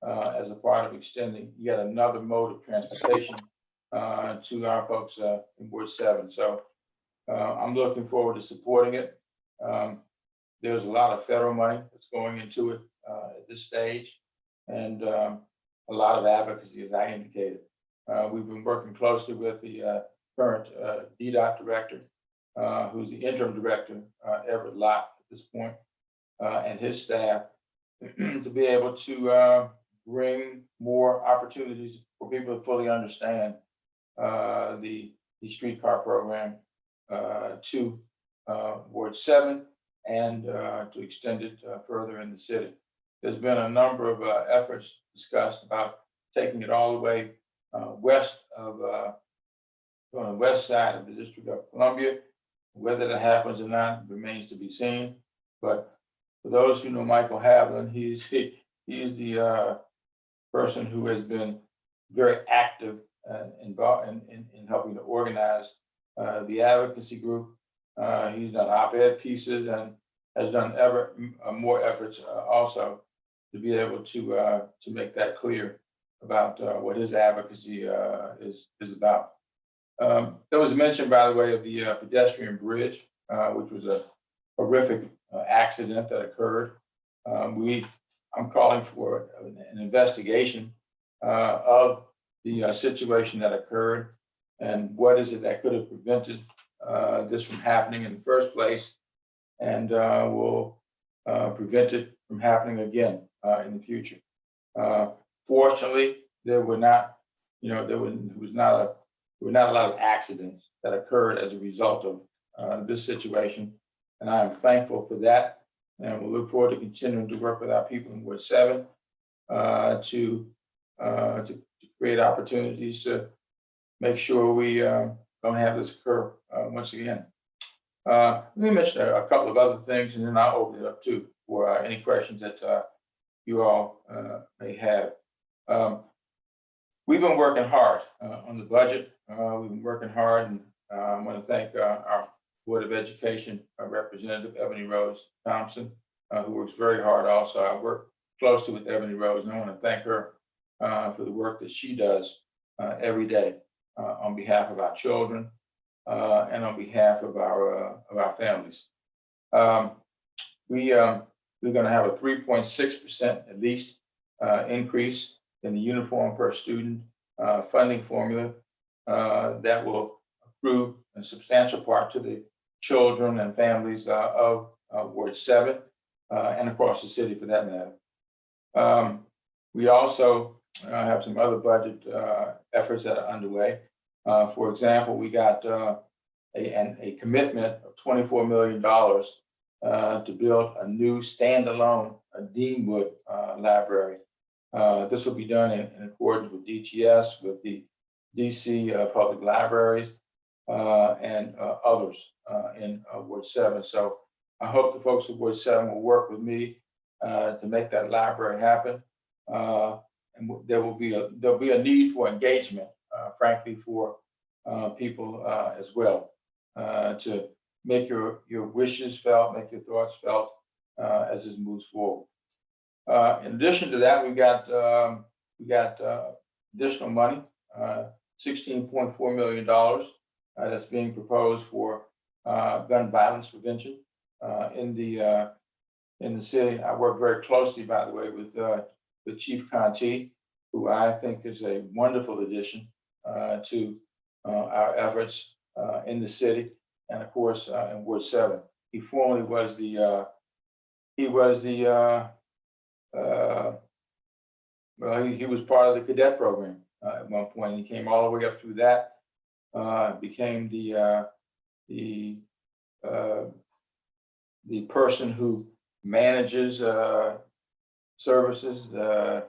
as a part of extending yet another mode of transportation to our folks in Ward 7. So I'm looking forward to supporting it. There's a lot of federal money that's going into it at this stage, and a lot of advocacy, as I indicated. We've been working closely with the current DDOT director, who's the interim director, Everett Lott at this point, and his staff to be able to bring more opportunities for people to fully understand the streetcar program to Ward 7 and to extend it further in the city. There's been a number of efforts discussed about taking it all the way west of on the west side of the District of Columbia. Whether that happens or not remains to be seen. But for those who know Michael Havlin, he's the person who has been very active involved in helping to organize the advocacy group. He's done op-ed pieces and has done ever more efforts also to be able to make that clear about what his advocacy is about. There was a mention, by the way, of the pedestrian bridge, which was a horrific accident that occurred. I'm calling for an investigation of the situation that occurred and what is it that could have prevented this from happening in the first place, and will prevent it from happening again in the future. Fortunately, there were not a lot of accidents that occurred as a result of this situation, and I am thankful for that. And we'll look forward to continuing to work with our people in Ward 7 to create opportunities to make sure we don't have this occur once again. Let me mention a couple of other things, and then I'll open it up too for any questions that you all may have. We've been working hard on the budget. We've been working hard, and I want to thank our Board of Education Representative Ebony Rose Thompson, who works very hard also. I work closely with Ebony Rose, and I want to thank her for the work that she does every day on behalf of our children and on behalf of our families. We're going to have a 3.6% at least increase in the uniform per student funding formula that will accrue in substantial part to the children and families of Ward 7 and across the city for that matter. We also have some other budget efforts that are underway. For example, we got a commitment of $24 million to build a new standalone Deanwood library. This will be done in accordance with DGS, with the DC Public Libraries, and others in Ward 7. So I hope the folks of Ward 7 will work with me to make that library happen. there'll be a need for engagement, frankly, for people as well, to make your wishes felt, make your thoughts felt as this moves forward. In addition to that, we got additional money, $16.4 million that's being proposed for gun violence prevention in the city. I work very closely, by the way, with Chief Conti, who I think is a wonderful addition to our efforts in the city, and of course in Ward 7. He formerly was he was part of the cadet program at one point. He came all the way up through that, became the person who manages services, the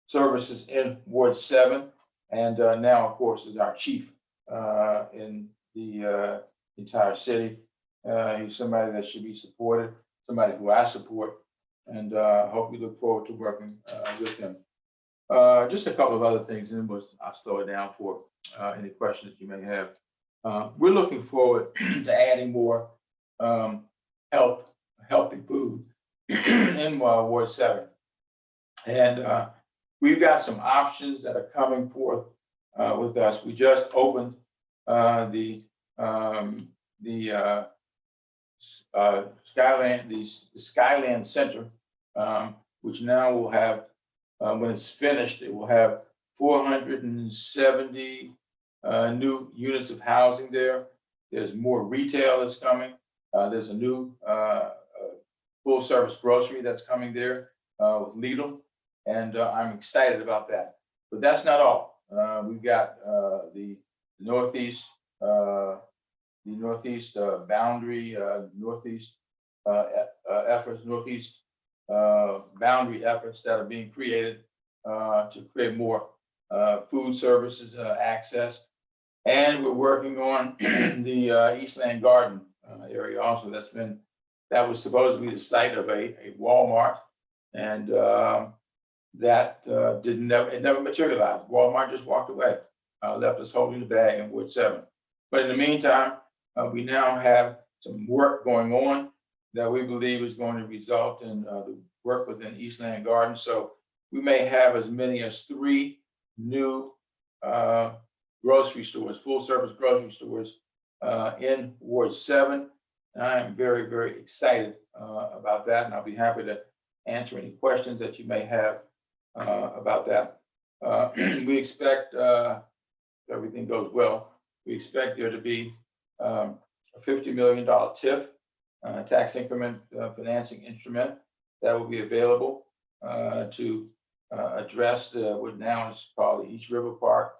services in Ward 7, and now, of course, is our chief in the entire city. He's somebody that should be supported, somebody who I support, and hope we look forward to working with him. Just a couple of other things, and then I'll slow it down for any questions you may have. We're looking forward to adding more healthy food in Ward 7. And we've got some options that are coming forth with us. We just opened the Skyland Center, which now will have, when it's finished, it will have 470 new units of housing there. There's more retail that's coming. There's a new full service grocery that's coming there with Lidl, and I'm excited about that. But that's not all. We've got the Northeast boundary, Northeast efforts, Northeast boundary efforts that are being created to create more food services access. And we're working on the Eastland Garden area also. That was supposed to be the site of a Walmart, and that it never materialized. Walmart just walked away, left us holding the bag in Ward 7. But in the meantime, we now have some work going on that we believe is going to result in the work within Eastland Garden. So we may have as many as 3 new grocery stores, full service grocery stores in Ward 7. And I am very, very excited about that. And I'll be happy to answer any questions that you may have about that. We expect, if everything goes well, we expect there to be a $50 million TIF, tax increment financing instrument, that will be available to address what now is called the East River Park.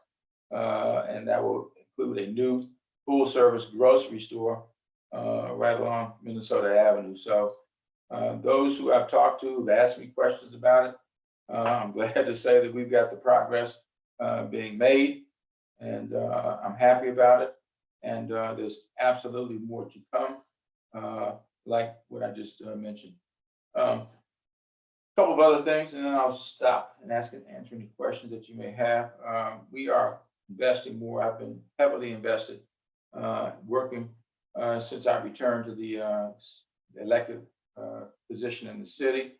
And that will include a new full service grocery store right along Minnesota Avenue. So those who I've talked to have asked me questions about it. I'm glad to say that we've got the progress being made, and I'm happy about it. And there's absolutely more to come, like what I just mentioned. Couple of other things, and then I'll stop and answer any questions that you may have. We are investing more. I've been heavily invested, working since I returned to the elected position in the city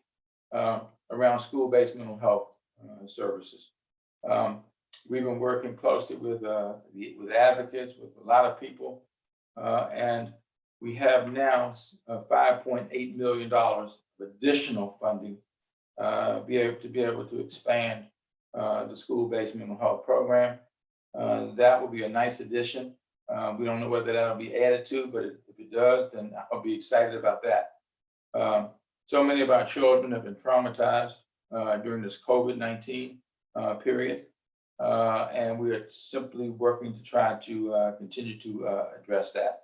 around school-based mental health services. We've been working closely with advocates, with a lot of people, and we have now $5.8 million of additional funding to be able to expand the school-based mental health program. That will be a nice addition. We don't know whether that'll be added to, but if it does, then I'll be excited about that. So many of our children have been traumatized during this COVID-19 period, and we are simply working to try to continue to address that.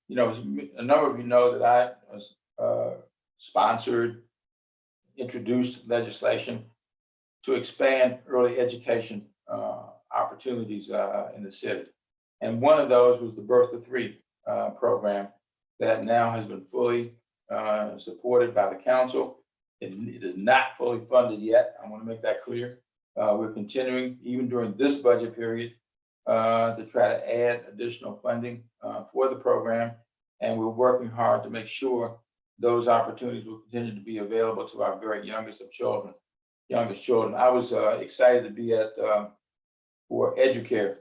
You know, a number of you know that I sponsored, introduced legislation to expand early education opportunities in the city. And one of those was the Birth to 3 program that now has been fully supported by the council. It is not fully funded yet. I want to make that clear. We're continuing even during this budget period to try to add additional funding for the program. And we're working hard to make sure those opportunities will continue to be available to our very youngest children. I was excited to be at for Educare.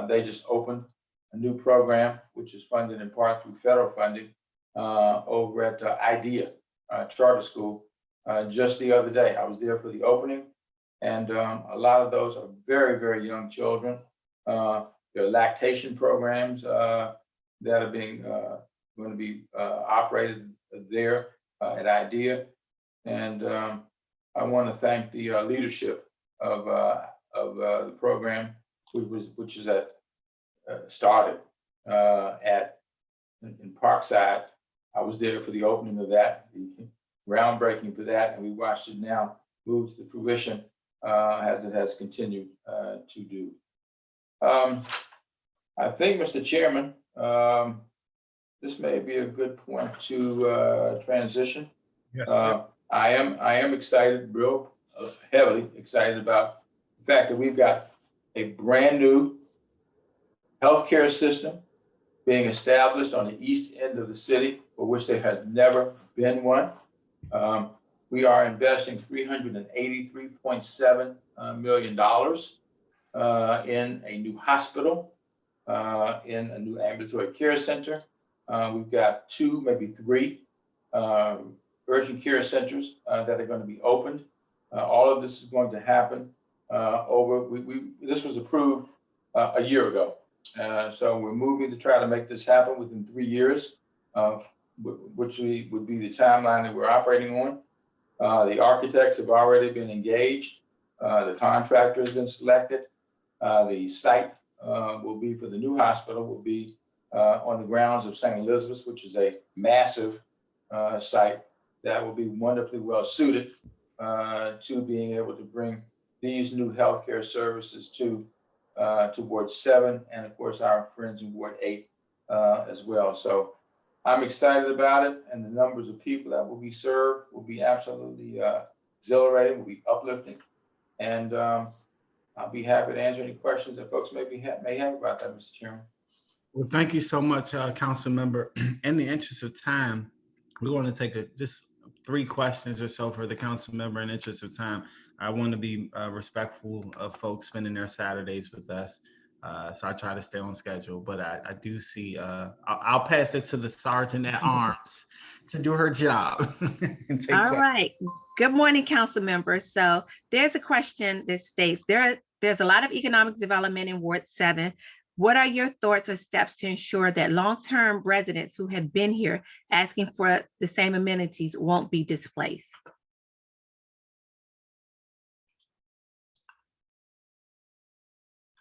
They just opened a new program, which is funded in part through federal funding over at IDEA Charter School just the other day. I was there for the opening, and a lot of those are very, very young children. There are lactation programs that are being going to be operated there at IDEA, and I want to thank the leadership of the program, which is started in Parkside. I was there for the opening of that, the groundbreaking for that, and we watched it now move to fruition as it has continued to do. I think, Mr. Chairman, this may be a good point to transition. Yes, sir. I am excited, real heavily excited about the fact that we've got a brand new healthcare system being established on the east end of the city, for which there has never been one. We are investing $383.7 million in a new hospital, in a new ambulatory care center. We've got 2, maybe 3 urgent care centers that are going to be opened. All of this is going to happen this was approved a year ago. So we're moving to try to make this happen within 3 years, which would be the timeline that we're operating on. The architects have already been engaged. The contractor has been selected. The site will be for the new hospital will be on the grounds of St. Elizabeth's, which is a massive site that will be wonderfully well suited to being able to bring these new healthcare services to Ward 7 and of course our friends in Ward 8 as well. So I'm excited about it, and the numbers of people that will be served will be absolutely exhilarating, will be uplifting, and I'll be happy to answer any questions that folks may have about that, Mr. Chairman. Well, thank you so much, Council Member. In the interest of time, we're going to take just 3 questions or so for the Council Member. In the interest of time, I want to be respectful of folks spending their Saturdays with us. So I try to stay on schedule, but I do see, I'll pass it to the Sergeant at Arms to do her job. All right. Good morning, Council members. So there's a question that states, there's a lot of economic development in Ward 7. What are your thoughts or steps to ensure that long-term residents who have been here asking for the same amenities won't be displaced?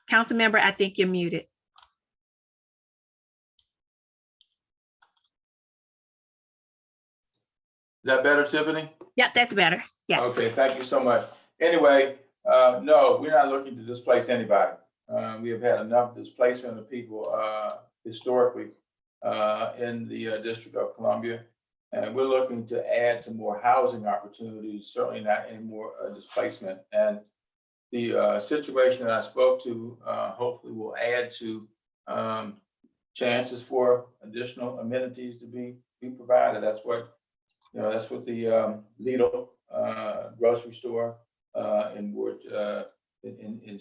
Council member, I think you're muted. Is that better, Tiffany? Yep, that's better. Yeah. Okay, thank you so much. Anyway, no, we're not looking to displace anybody. We have had enough displacement of people historically in the District of Columbia, and we're looking to add to more housing opportunities, certainly not any more displacement. And the situation that I spoke to hopefully will add to chances for additional amenities to be provided. That's what the Lidl grocery store in Ward in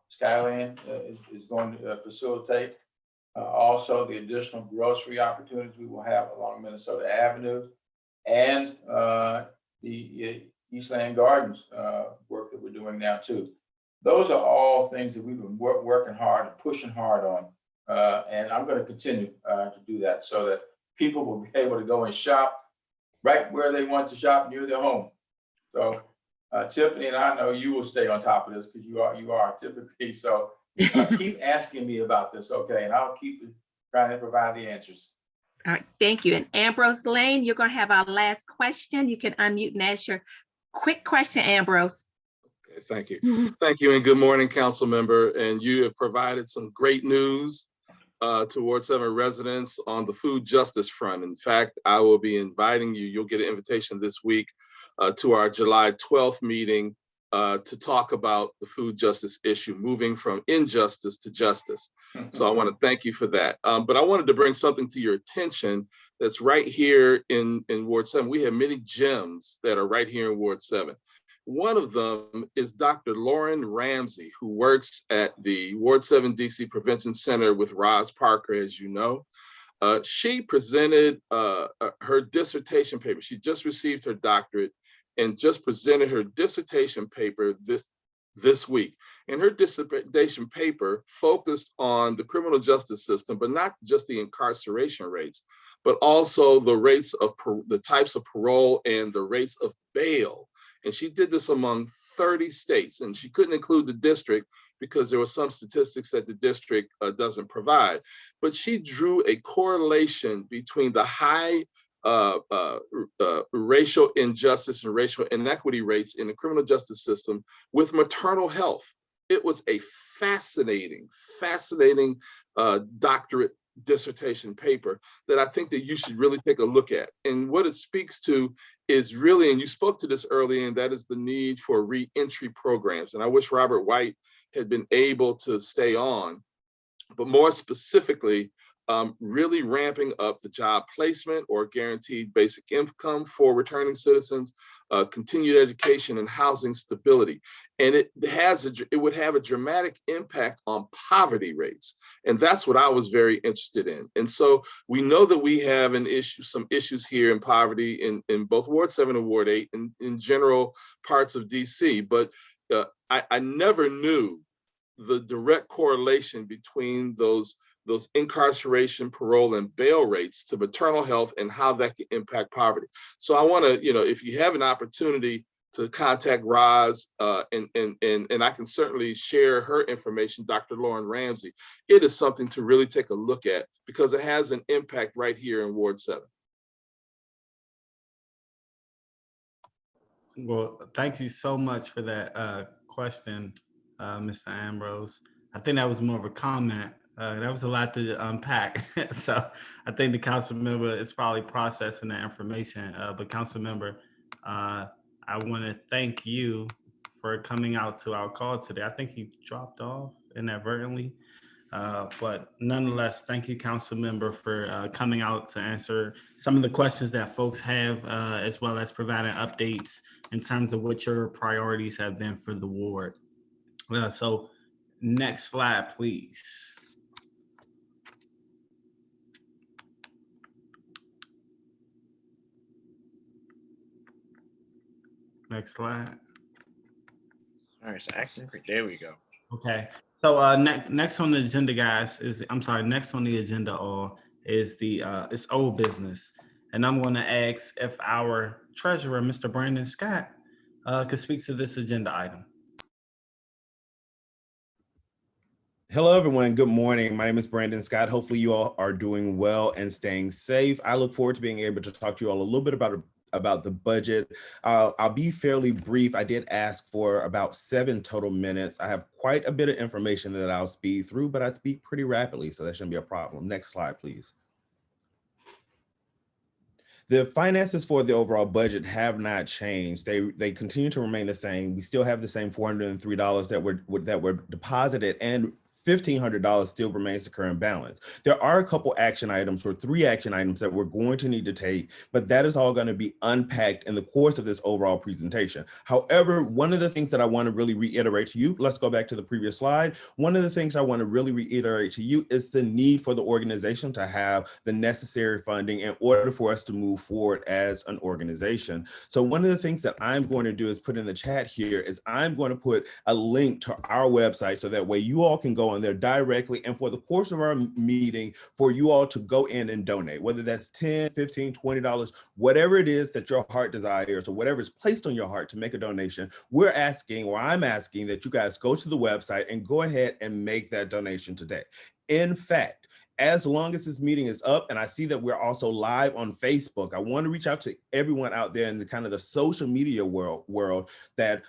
Skyland is going to facilitate. Also, the additional grocery opportunities we will have along Minnesota Avenue, and the Eastland Gardens work that we're doing now too. Those are all things that we've been working hard and pushing hard on, and I'm going to continue to do that so that people will be able to go and shop right where they want to shop near their home. So Tiffany, and I know you will stay on top of this because you are typically. So keep asking me about this, okay? And I'll keep trying to provide the answers. All right, thank you. And Ambrose Lane, you're going to have our last question. You can unmute and ask your quick question, Ambrose. Okay, thank you. Thank you, and good morning, Council Member. And you have provided some great news to Ward 7 residents on the food justice front. In fact, I will be inviting you, you'll get an invitation this week to our July 12th meeting to talk about the food justice issue, moving from injustice to justice. So I want to thank you for that. But I wanted to bring something to your attention that's right here in Ward 7. We have many gems that are right here in Ward 7. One of them is Dr. Lauren Ramsey, who works at the Ward 7 DC Prevention Center with Roz Parker, as you know. She presented her dissertation paper. She just received her doctorate and just presented her dissertation paper this week. And her dissertation paper focused on the criminal justice system, but not just the incarceration rates, but also the rates of the types of parole and the rates of bail. And she did this among 30 states, and she couldn't include the district because there were some statistics that the district doesn't provide. But she drew a correlation between the high racial injustice and racial inequity rates in the criminal justice system with maternal health. It was a fascinating doctorate dissertation paper that I think that you should really take a look at. And what it speaks to is really, and you spoke to this earlier, and that is the need for re-entry programs. And I wish Robert White had been able to stay on, but more specifically, really ramping up the job placement or guaranteed basic income for returning citizens, continued education and housing stability. And it would have a dramatic impact on poverty rates. And that's what I was very interested in. And so we know that we have some issues here in poverty in both Ward 7 and Ward 8 and in general parts of DC, but I never knew the direct correlation between those incarceration, parole, and bail rates to maternal health and how that can impact poverty. So I want to, if you have an opportunity to contact Roz, and I can certainly share her information, Dr. Lauren Ramsey, it is something to really take a look at because it has an impact right here in Ward 7. Well, thank you so much for that question, Mr. Ambrose. I think that was more of a comment. That was a lot to unpack. So I think the council member is probably processing that information. But council member, I want to thank you for coming out to our call today. I think he dropped off inadvertently. But nonetheless, thank you, council member, for coming out to answer some of the questions that folks have, as well as providing updates in terms of what your priorities have been for the ward. So next slide, please. Next slide. All right, so acting, there we go. Okay. So next on the agenda, guys, next on the agenda is it's old business. And I'm going to ask if our treasurer, Mr. Brandon Scott, could speak to this agenda item. Hello, everyone. Good morning. My name is Brandon Scott. Hopefully you all are doing well and staying safe. I look forward to being able to talk to you all a little bit about the budget. I'll be fairly brief. I did ask for about 7 total minutes. I have quite a bit of information that I'll speed through, but I speak pretty rapidly, so that shouldn't be a problem. Next slide, please. The finances for the overall budget have not changed. They continue to remain the same. We still have the same $403 that were deposited, and $1,500 still remains the current balance. There are a couple action items, or 3 action items, that we're going to need to take, but that is all going to be unpacked in the course of this overall presentation. However, one of the things that I want to really reiterate to you, let's go back to the previous slide. One of the things I want to really reiterate to you is the need for the organization to have the necessary funding in order for us to move forward as an organization. So one of the things that I'm going to do is put in the chat here is I'm going to put a link to our website so that way you all can go on there directly, and for the course of our meeting, for you all to go in and donate, whether that's $10, $15, $20, whatever it is that your heart desires, or whatever is placed on your heart to make a donation. We're asking, or I'm asking, that you guys go to the website and go ahead and make that donation today. In fact, as long as this meeting is up, and I see that we're also live on Facebook, I want to reach out to everyone out there in the kind of the social media world that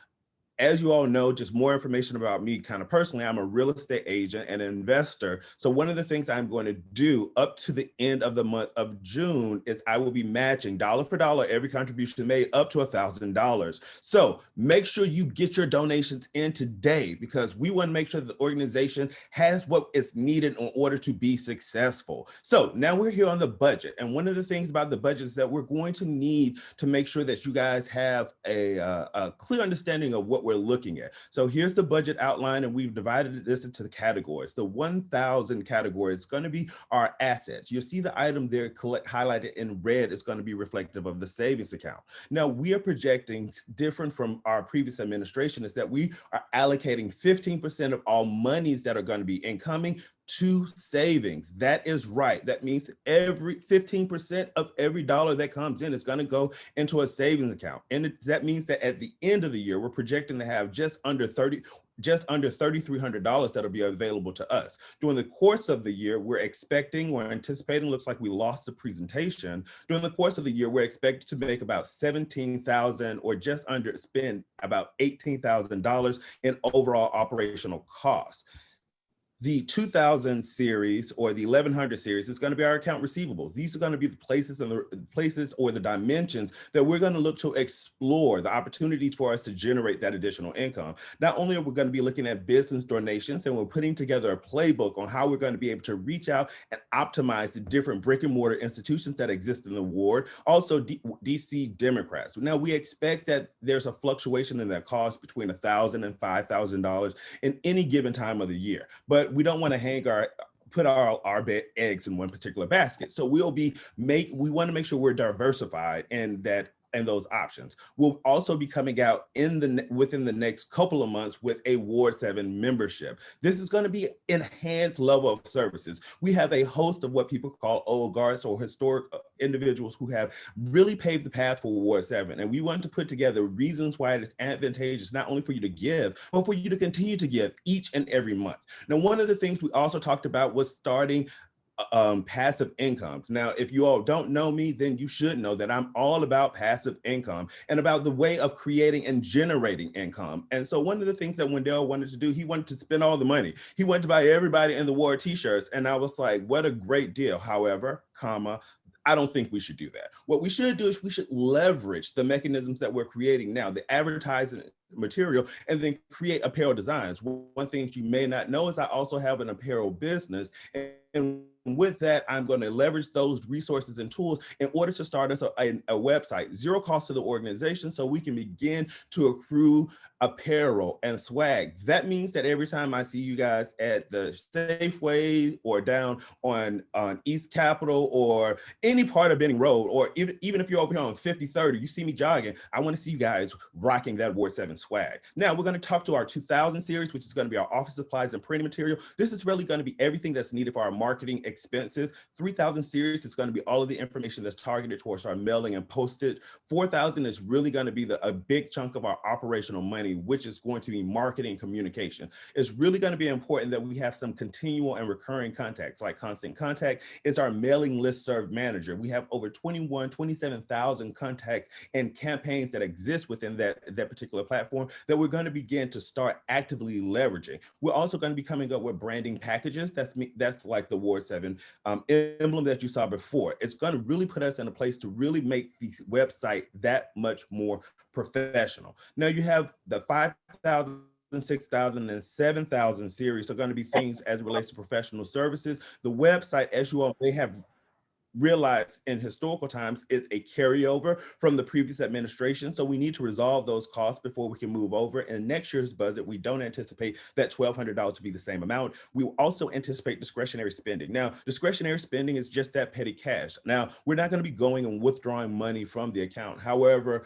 as you all know, just more information about me kind of personally, I'm a real estate agent and an investor. So one of the things I'm going to do up to the end of the month of June is I will be matching dollar for dollar every contribution made up to $1,000. So make sure you get your donations in today, because we want to make sure the organization has what is needed in order to be successful. So now we're here on the budget. And one of the things about the budget is that we're going to need to make sure that you guys have a clear understanding of what we're looking at. So here's the budget outline, and we've divided this into the categories. The 1,000 category is going to be our assets. You'll see the item there highlighted in red is going to be reflective of the savings account. Now, we are projecting, different from our previous administration, is that we are allocating 15% of all monies that are going to be incoming to savings. That is right. That means every 15% of every dollar that comes in is going to go into a savings account. And that means that at the end of the year, we're projecting to have just under $3,300 that'll be available to us. During the course of the year, we're anticipating, looks like we lost the presentation. During the course of the year, we're expected to make about $17,000 or just under spend about $18,000 in overall operational costs. The 2000 series or the 1100 series is going to be our account receivables. These are going to be the places or the dimensions that we're going to look to explore the opportunities for us to generate that additional income. Not only are we going to be looking at business donations, and we're putting together a playbook on how we're going to be able to reach out and optimize the different brick and mortar institutions that exist in the ward. Also, DC Democrats. Now, we expect that there's a fluctuation in that cost between $1,000 and $5,000 in any given time of the year. But we don't want to put our eggs in one particular basket. So we want to make sure we're diversified and those options. We'll also be coming out within the next couple of months with a Ward 7 membership. This is going to be enhanced level of services. We have a host of what people call old guards or historic individuals who have really paved the path for Ward 7. And we want to put together reasons why it is advantageous not only for you to give, but for you to continue to give each and every month. Now, one of the things we also talked about was starting passive incomes. Now, if you all don't know me, then you should know that I'm all about passive income and about the way of creating and generating income. And so one of the things that Wendell wanted to do, he wanted to spend all the money. He wanted to buy everybody in the ward t-shirts. And I was like, what a great deal. However, I don't think we should do that. What we should do is we should leverage the mechanisms that we're creating now, the advertising material, and then create apparel designs. One thing you may not know is I also have an apparel business. And with that, I'm going to leverage those resources and tools in order to start us a website, zero cost to the organization, so we can begin to accrue apparel and swag. That means that every time I see you guys at the Safeway or down on East Capitol or any part of Benning Road, or even if you're over here on 5030, you see me jogging, I want to see you guys rocking that Ward 7 swag. Now we're going to talk to our 2000 series, which is going to be our office supplies and printing material. This is really going to be everything that's needed for our marketing expenses. 3000 series is going to be all of the information that's targeted towards our mailing and postage. 4000 is really going to be a big chunk of our operational money, which is going to be marketing and communication. It's really going to be important that we have some continual and recurring contacts. Like Constant Contact is our mailing listserv manager. We have over 27,000 contacts and campaigns that exist within that particular platform that we're going to begin to start actively leveraging. We're also going to be coming up with branding packages. That's like the Ward 7 emblem that you saw before. It's going to really put us in a place to really make the website that much more professional. Now you have the 5,000, 6,000, and 7,000 series are going to be things as it relates to professional services. The website, as you all may have realized in historical times, is a carryover from the previous administration. So we need to resolve those costs before we can move over. In next year's budget, we don't anticipate that $1,200 to be the same amount. We will also anticipate discretionary spending. Now, discretionary spending is just that petty cash. Now, we're not going to be going and withdrawing money from the account. However,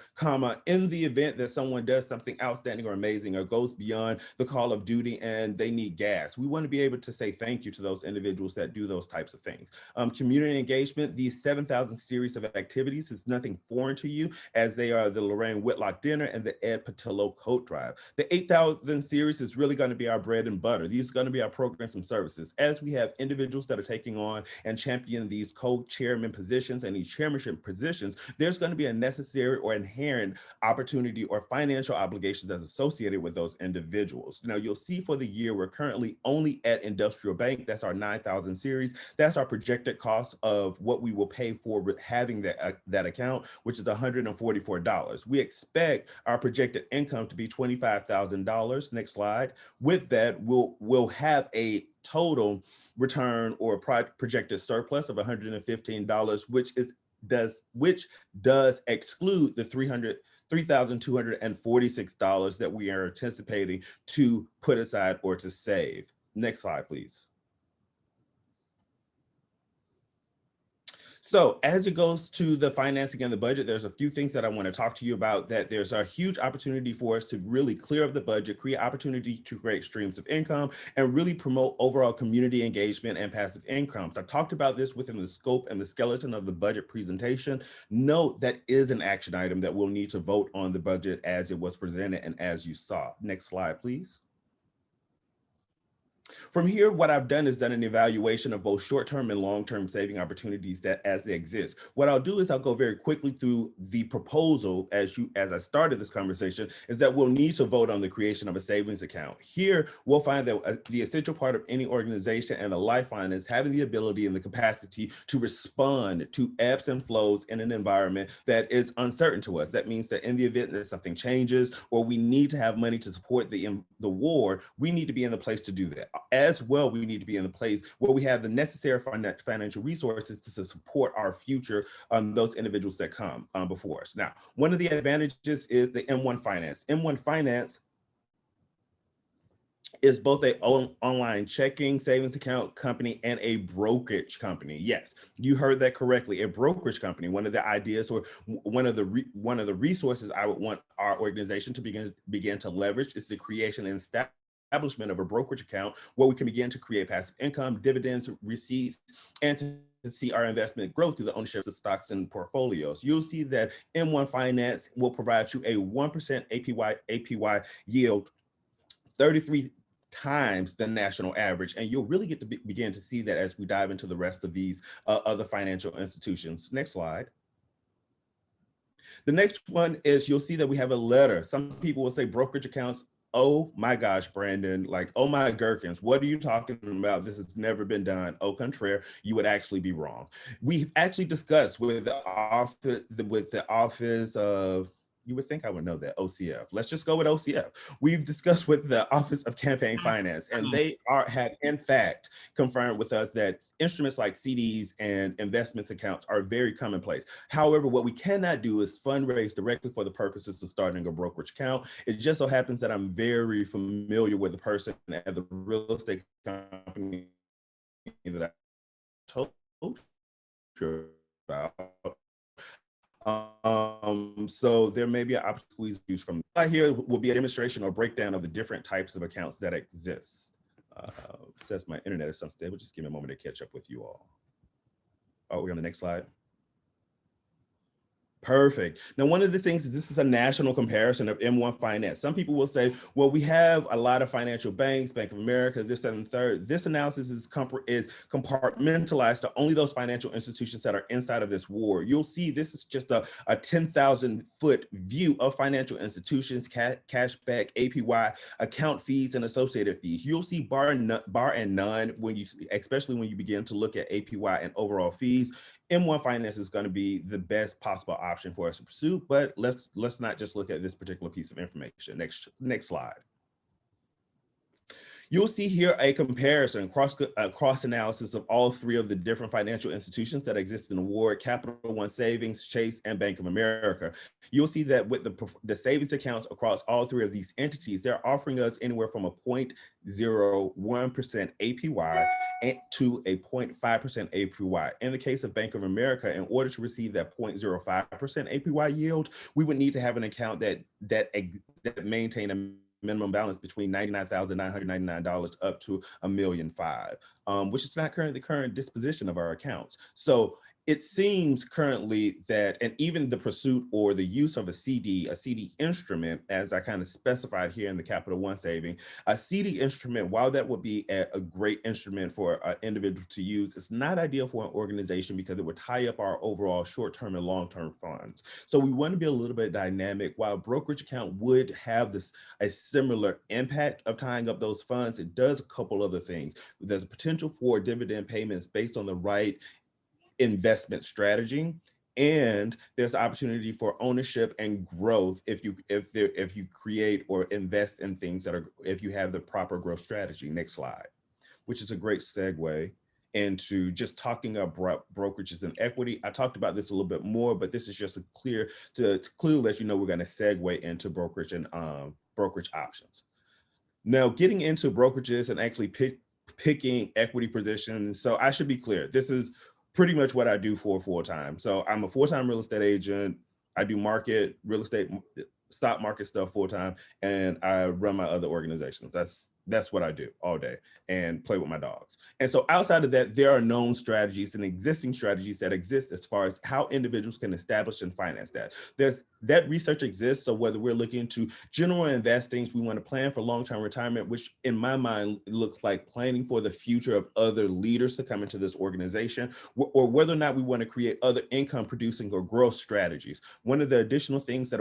in the event that someone does something outstanding or amazing or goes beyond the call of duty and they need gas, we want to be able to say thank you to those individuals that do those types of things. Community engagement engagement, these 7,000 series of activities is nothing foreign to you, as they are the Lorraine Whitlock Dinner and the Ed Patillo Coat Drive. The 8,000 series is really going to be our bread and butter. These are going to be our programs and services. As we have individuals that are taking on and champion these co-chairman positions and these chairmanship positions, there's going to be a necessary or inherent opportunity or financial obligations that's associated with those individuals. Now, you'll see for the year, we're currently only at Industrial Bank. That's our 9,000 series. That's our projected cost of what we will pay for having that account, which is $144. We expect our projected income to be $25,000. Next slide. With that, we'll have a total return or projected surplus of $115, which does exclude the $3,246 that we are anticipating to put aside or to save. Next slide, please. So as it goes to the financing and the budget, there's a few things that I want to talk to you about. That there's a huge opportunity for us to really clear up the budget, create opportunity to create streams of income, and really promote overall community engagement and passive incomes. I talked about this within the scope and the skeleton of the budget presentation. Note that is an action item that we'll need to vote on the budget as it was presented and as you saw. Next slide, please. From here, what I've done is done an evaluation of both short-term and long-term saving opportunities that as they exist. What I'll do is I'll go very quickly through the proposal as I started this conversation, is that we'll need to vote on the creation of a savings account. Here, we'll find that the essential part of any organization and a lifeline is having the ability and the capacity to respond to ebbs and flows in an environment that is uncertain to us. That means that in the event that something changes or we need to have money to support the war, we need to be in the place to do that. As well, we need to be in the place where we have the necessary financial resources to support our future, those individuals that come before us. Now, one of the advantages is the M1 Finance. M1 Finance is both an online checking savings account company and a brokerage company. Yes, you heard that correctly, a brokerage company. One of the ideas or one of the resources I would want our organization to begin to leverage is the creation and establishment of a brokerage account where we can begin to create passive income, dividends, receipts, and to see our investment grow through the ownership of stocks and portfolios. You'll see that M1 Finance will provide you a 1% APY yield, 33 times the national average. And you'll really get to begin to see that as we dive into the rest of these other financial institutions. Next slide. The next one is you'll see that we have a letter. Some people will say brokerage accounts. Oh my gosh, Brandon, like, oh my gherkins, what are you talking about? This has never been done. Au contraire, you would actually be wrong. We've actually discussed with the office of, you would think I would know that, OCF. Let's just go with OCF. We've discussed with the Office of Campaign Finance, and they have in fact confirmed with us that instruments like CDs and investments accounts are very commonplace. However, what we cannot do is fundraise directly for the purposes of starting a brokerage account. It just so happens that I'm very familiar with the person at the real estate company that I told you about. So there may be an opportunity to use from here will be a demonstration or breakdown of the different types of accounts that exist. It says my internet is unstable. Just give me a moment to catch up with you all. Oh, we're on the next slide. Perfect. Now, one of the things, this is a national comparison of M1 Finance. Some people will say, well, we have a lot of financial banks, Bank of America, this, that, and the third. This analysis is compartmentalized to only those financial institutions that are inside of this war. You'll see this is just a 10,000-foot view of financial institutions, cashback, APY, account fees, and associated fees. You'll see bar and none especially when you begin to look at APY and overall fees. M1 Finance is going to be the best possible option for us to pursue, but let's not just look at this particular piece of information. Next slide. You'll see here a comparison, cross analysis of all three of the different financial institutions that exist in the war: Capital One Savings, Chase, and Bank of America. You'll see that with the savings accounts across all three of these entities, they're offering us anywhere from a 0.01% APY to a 0.5% APY. In the case of Bank of America, in order to receive that 0.05% APY yield, we would need to have an account that maintain a minimum balance between $99,999 up to $1,005,000, which is not currently the current disposition of our accounts. So it seems currently that, and even the pursuit or the use of a CD instrument, as I kind of specified here in the Capital One saving, a CD instrument, while that would be a great instrument for an individual to use, it's not ideal for an organization because it would tie up our overall short-term and long-term funds. So we want to be a little bit dynamic. While brokerage account would have a similar impact of tying up those funds, it does a couple other things. There's a potential for dividend payments based on the right investment strategy, and there's opportunity for ownership and growth if you create or invest in things that are, if you have the proper growth strategy. Next slide, which is a great segue into just talking about brokerages and equity. I talked about this a little bit more, but this is just to clearly let you know we're going to segue into brokerage and brokerage options. Now, getting into brokerages and actually picking equity positions. So I should be clear, this is pretty much what I do for full-time. So I'm a full-time real estate agent. I do real estate, stock market stuff full-time, and I run my other organizations. That's what I do all day, and play with my dogs. And so outside of that, there are known strategies and existing strategies that exist as far as how individuals can establish and finance that. That research exists. So whether we're looking into general investing, we want to plan for long-term retirement, which in my mind looks like planning for the future of other leaders to come into this organization, or whether or not we want to create other income producing or growth strategies. One of the additional things that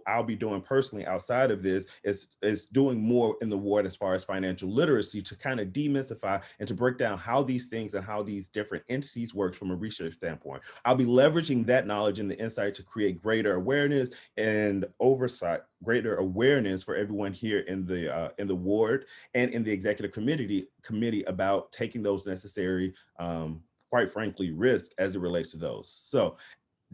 I'll be doing personally outside of this is doing more in the ward as far as financial literacy, to kind of demystify and to break down how these things and how these different entities work from a research standpoint. I'll be leveraging that knowledge and the insight to create greater awareness and oversight, greater awareness for everyone here in the ward and in the executive committee about taking those necessary, quite frankly, risks as it relates to those. So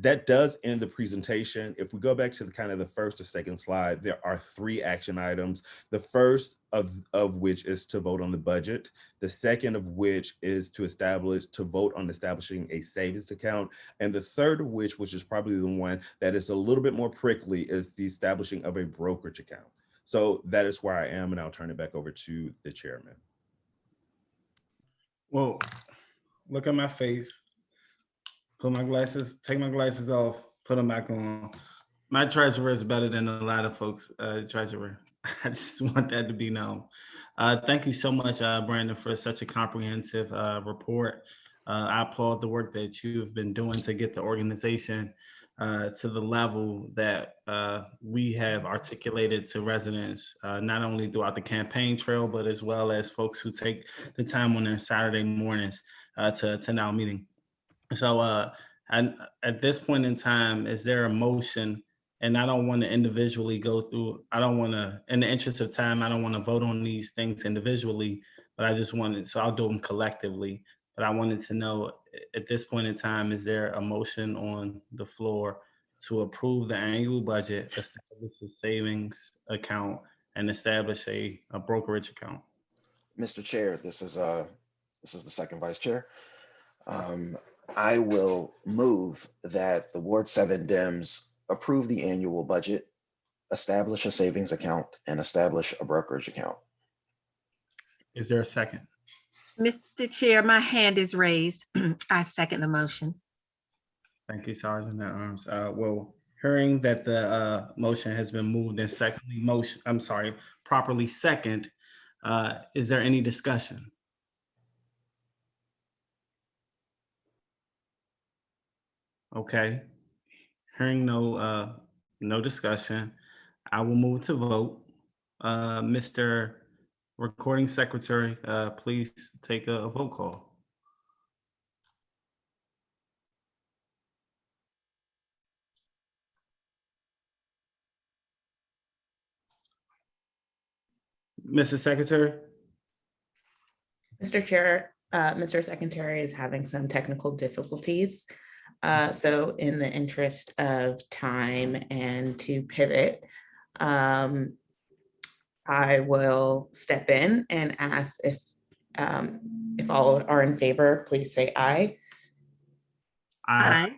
that does end the presentation. If we go back to the first or second slide, there are 3 action items. The first of which is to vote on the budget. The second of which is to vote on establishing a savings account. And the third of which is probably the one that is a little bit more prickly, is the establishing of a brokerage account. So that is where I am, and I'll turn it back over to the chairman. Well, look at my face. Put my glasses, take my glasses off, put them back on. My treasurer is better than a lot of folks' treasurer. I just want that to be known. Thank you so much, Brandon, for such a comprehensive report. I applaud the work that you have been doing to get the organization to the level that we have articulated to residents, not only throughout the campaign trail, but as well as folks who take the time on their Saturday mornings to attend our meeting. So and at this point in time, is there a motion? And I don't want to individually go through, I don't want to, in the interest of time, I don't want to vote on these things individually, but I just wanted, so I'll do them collectively. But I wanted to know at this point in time, is there a motion on the floor to approve the annual budget, establish a savings account, and establish a brokerage account? Mr. Chair, this is the second vice chair. I will move that the Ward 7 Dems approve the annual budget, establish a savings account, and establish a brokerage account. Is there a second? Mr. Chair, my hand is raised. I second the motion. Thank you, Sergeant at Arms. Well, hearing that the motion has been moved and properly second, is there any discussion? Okay, hearing no discussion, I will move to vote. Mr. Recording Secretary, please take a vote call. Mrs. Secretary? Mr. Chair, Mr. Secretary is having some technical difficulties. So in the interest of time and to pivot, I will step in and ask if all are in favor, please say aye. Aye.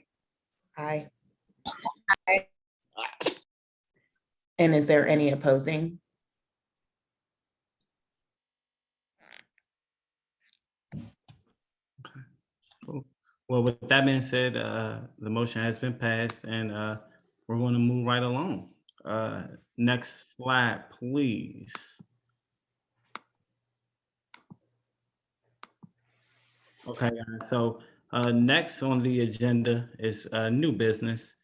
Aye. Aye. And is there any opposing? Well, with that being said, the motion has been passed and we're going to move right along. Next slide, please. Okay, guys, so next on the agenda is new business.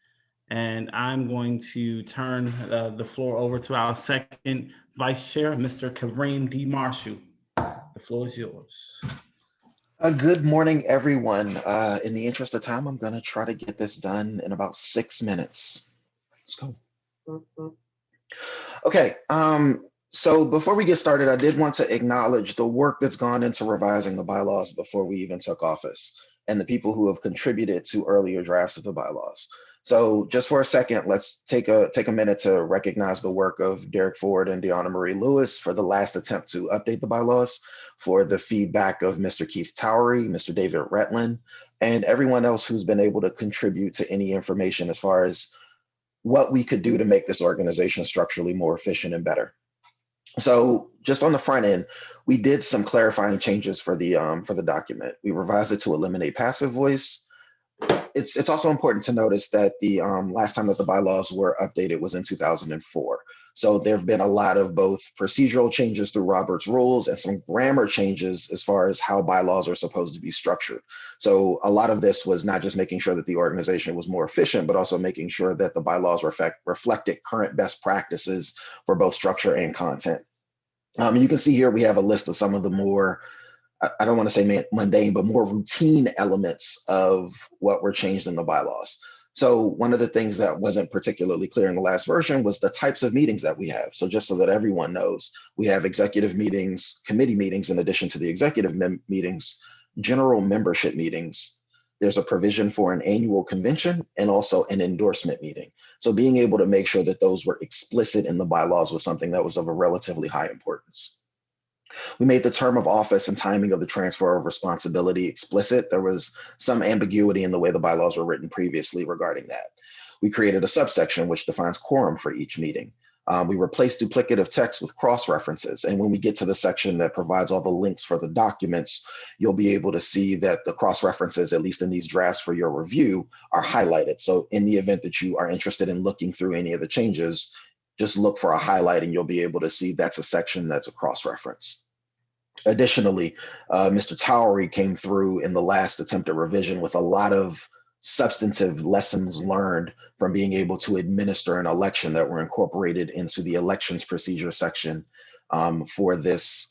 And I'm going to turn the floor over to our second vice chair, Mr. Kareem D. Marshall. The floor is yours. Good morning, everyone. In the interest of time, I'm going to try to get this done in about 6 minutes. Let's go. Okay, so before we get started, I did want to acknowledge the work that's gone into revising the bylaws before we even took office and the people who have contributed to earlier drafts of the bylaws. So just for a second, let's take a minute to recognize the work of Derek Ford and Deanna Marie Lewis for the last attempt to update the bylaws, for the feedback of Mr. Keith Towery, Mr. David Retland, and everyone else who's been able to contribute to any information as far as what we could do to make this organization structurally more efficient and better. So just on the front end, we did some clarifying changes for the document. We revised it to eliminate passive voice. It's also important to notice that the last time that the bylaws were updated was in 2004. So there have been a lot of both procedural changes through Robert's rules and some grammar changes as far as how bylaws are supposed to be structured. So a lot of this was not just making sure that the organization was more efficient, but also making sure that the bylaws reflected current best practices for both structure and content. You can see here we have a list of some of the more, I don't want to say mundane, but more routine elements of what were changed in the bylaws. So one of the things that wasn't particularly clear in the last version was the types of meetings that we have. So just so that everyone knows, we have executive meetings, committee meetings, in addition to the executive meetings, general membership meetings. There's a provision for an annual convention and also an endorsement meeting. So being able to make sure that those were explicit in the bylaws was something that was of a relatively high importance. We made the term of office and timing of the transfer of responsibility explicit. There was some ambiguity in the way the bylaws were written previously regarding that. We created a subsection which defines quorum for each meeting. We replaced duplicative text with cross-references. And when we get to the section that provides all the links for the documents, you'll be able to see that the cross-references, at least in these drafts for your review, are highlighted. So in the event that you are interested in looking through any of the changes, just look for a highlight and you'll be able to see that's a section that's a cross-reference. Additionally, Mr. Towery came through in the last attempted revision with a lot of substantive lessons learned from being able to administer an election that were incorporated into the elections procedure section for this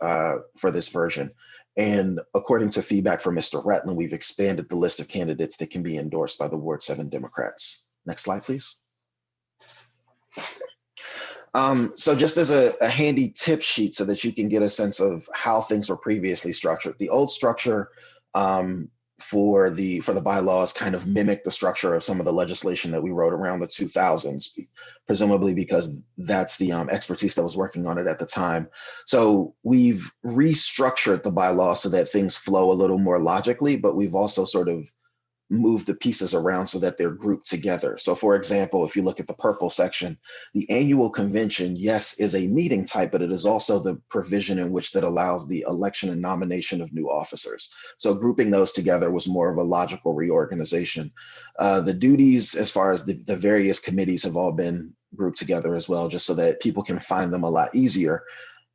version. And according to feedback from Mr. Retland, we've expanded the list of candidates that can be endorsed by the Ward 7 Democrats. Next slide, please. So just as a handy tip sheet so that you can get a sense of how things were previously structured. The old structure for the bylaws kind of mimicked the structure of some of the legislation that we wrote around the 2000s, presumably because that's the expertise that was working on it at the time. So we've restructured the bylaws so that things flow a little more logically, but we've also sort of move the pieces around so that they're grouped together. So for example, if you look at the purple section, the annual convention, yes, is a meeting type, but it is also the provision in which that allows the election and nomination of new officers. So grouping those together was more of a logical reorganization. The duties as far as the various committees have all been grouped together as well, just so that people can find them a lot easier.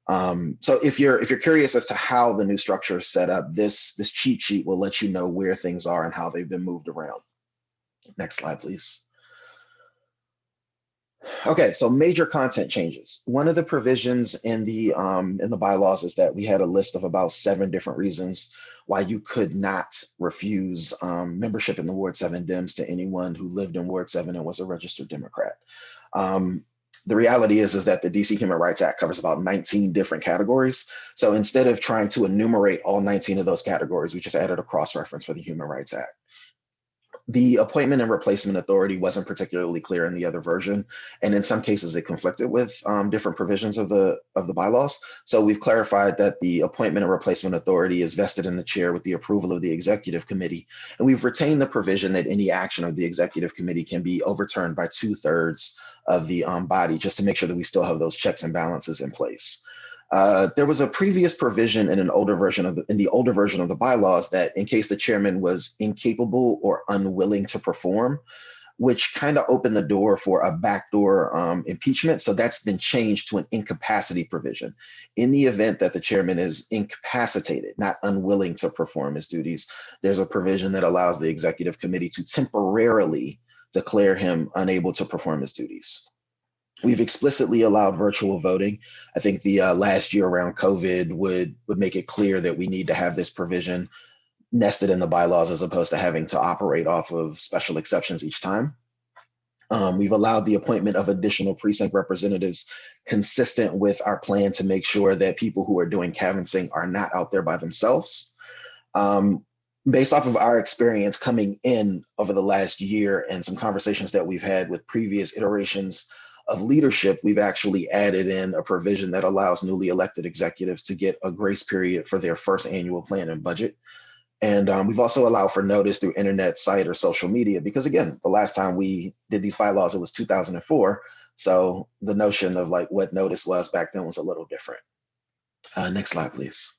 So if you're curious as to how the new structure is set up, this cheat sheet will let you know where things are and how they've been moved around. Next slide, please. Okay, so major content changes. One of the provisions in the bylaws is that we had a list of about 7 different reasons why you could not refuse membership in the Ward 7 Dems to anyone who lived in Ward 7 and was a registered Democrat. The reality is that the DC Human Rights Act covers about 19 different categories. So instead of trying to enumerate all 19 of those categories, we just added a cross-reference for the Human Rights Act. The appointment and replacement authority wasn't particularly clear in the other version, and in some cases it conflicted with different provisions of the bylaws. So we've clarified that the appointment and replacement authority is vested in the chair with the approval of the executive committee, and we've retained the provision that any action of the executive committee can be overturned by 2/3 of the body, just to make sure that we still have those checks and balances in place. There was a previous provision in the older version of the bylaws that in case the chairman was incapable or unwilling to perform, which kind of opened the door for a backdoor impeachment. So that's been changed to an incapacity provision. In the event that the chairman is incapacitated, not unwilling to perform his duties, there's a provision that allows the executive committee to temporarily declare him unable to perform his duties. We've explicitly allowed virtual voting. I think the last year around COVID would make it clear that we need to have this provision nested in the bylaws as opposed to having to operate off of special exceptions each time. We've allowed the appointment of additional precinct representatives consistent with our plan to make sure that people who are doing canvassing are not out there by themselves. Based off of our experience coming in over the last year and some conversations that we've had with previous iterations of leadership, we've actually added in a provision that allows newly elected executives to get a grace period for their first annual plan and budget. And we've also allowed for notice through internet, site, or social media, because again, the last time we did these bylaws, it was 2004. So the notion of like what notice was back then was a little different. Next slide, please.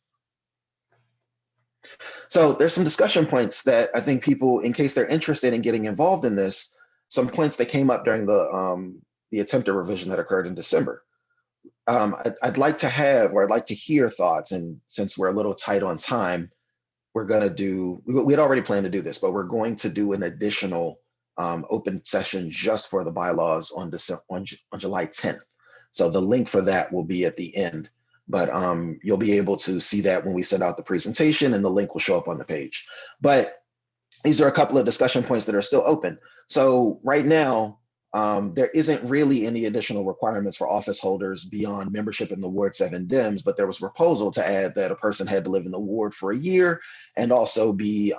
So there's some discussion points that I think people, in case they're interested in getting involved in this, some points that came up during the attempted revision that occurred in December. I'd like to hear thoughts, and since we're a little tight on time, we had already planned to do this, but we're going to do an additional open session just for the bylaws on July 10th. So the link for that will be at the end, but you'll be able to see that when we send out the presentation, and the link will show up on the page. But these are a couple of discussion points that are still open. So right now, there isn't really any additional requirements for office holders beyond membership in the Ward 7 Dems, but there was a proposal to add that a person had to live in the ward for a year and also be,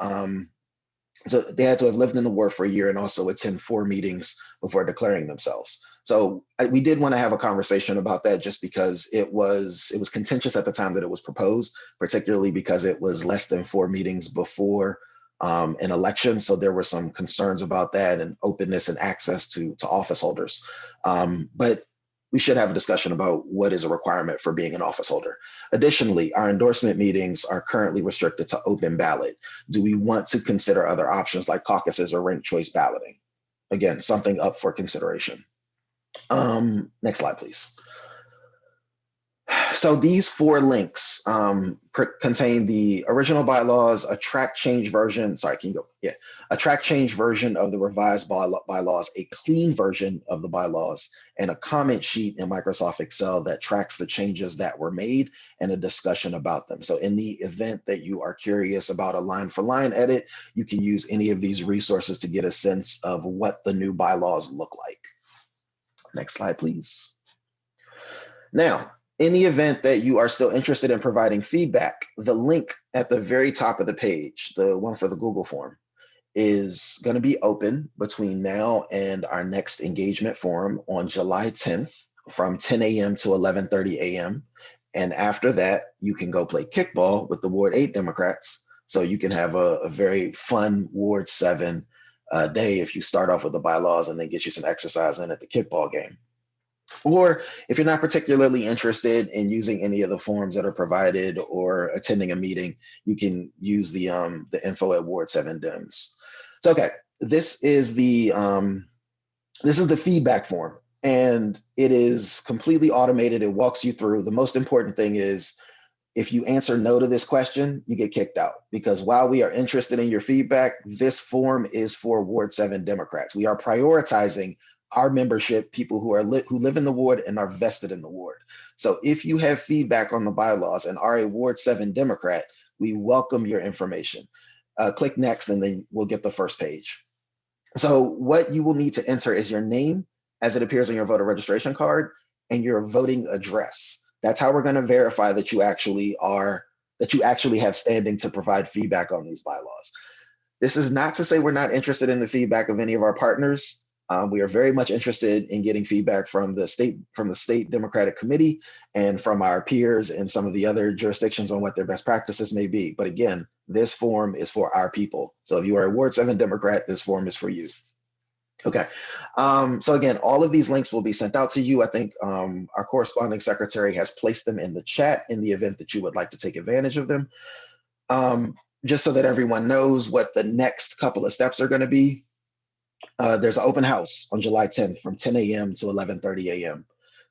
so they had to have lived in the ward for a year and also attend 4 meetings before declaring themselves. So we did want to have a conversation about that just because it was contentious at the time that it was proposed, particularly because it was less than 4 meetings before an election. So there were some concerns about that and openness and access to office holders. But we should have a discussion about what is a requirement for being an office holder. Additionally, our endorsement meetings are currently restricted to open ballot. Do we want to consider other options like caucuses or ranked choice balloting? Again, something up for consideration. Next slide, please. So these 4 links contain the original bylaws, a track change version. Sorry, can you go? Yeah, a track change version of the revised bylaws, a clean version of the bylaws, and a comment sheet in Microsoft Excel that tracks the changes that were made and a discussion about them. So in the event that you are curious about a line for line edit, you can use any of these resources to get a sense of what the new bylaws look like. Next slide, please. Now, in the event that you are still interested in providing feedback, the link at the very top of the page, the one for the Google form, is going to be open between now and our next engagement forum on July 10th from 10 a.m. to 11:30 a.m. And after that, you can go play kickball with the Ward 8 Democrats. So you can have a very fun Ward 7 day if you start off with the bylaws and then get you some exercise in at the kickball game. Or if you're not particularly interested in using any of the forms that are provided or attending a meeting, you can use the info at Ward 7 Dems. So, okay, this is the feedback form, and it is completely automated. It walks you through. The most important thing is if you answer no to this question, you get kicked out, because while we are interested in your feedback, this form is for Ward 7 Democrats. We are prioritizing our membership, people who live in the ward and are vested in the ward. So if you have feedback on the bylaws and are a Ward 7 Democrat, we welcome your information. Click next and then we'll get the first page. So what you will need to enter is your name as it appears on your voter registration card and your voting address. That's how we're going to verify that you actually have standing to provide feedback on these bylaws. This is not to say we're not interested in the feedback of any of our partners. We are very much interested in getting feedback from the state Democratic Committee and from our peers in some of the other jurisdictions on what their best practices may be. But again, this form is for our people. So if you are a Ward 7 Democrat, this form is for you. Okay. So again, all of these links will be sent out to you. I think our corresponding secretary has placed them in the chat in the event that you would like to take advantage of them. Just so that everyone knows what the next couple of steps are going to be. There's an open house on July 10th from 10 a.m. to 11:30 a.m.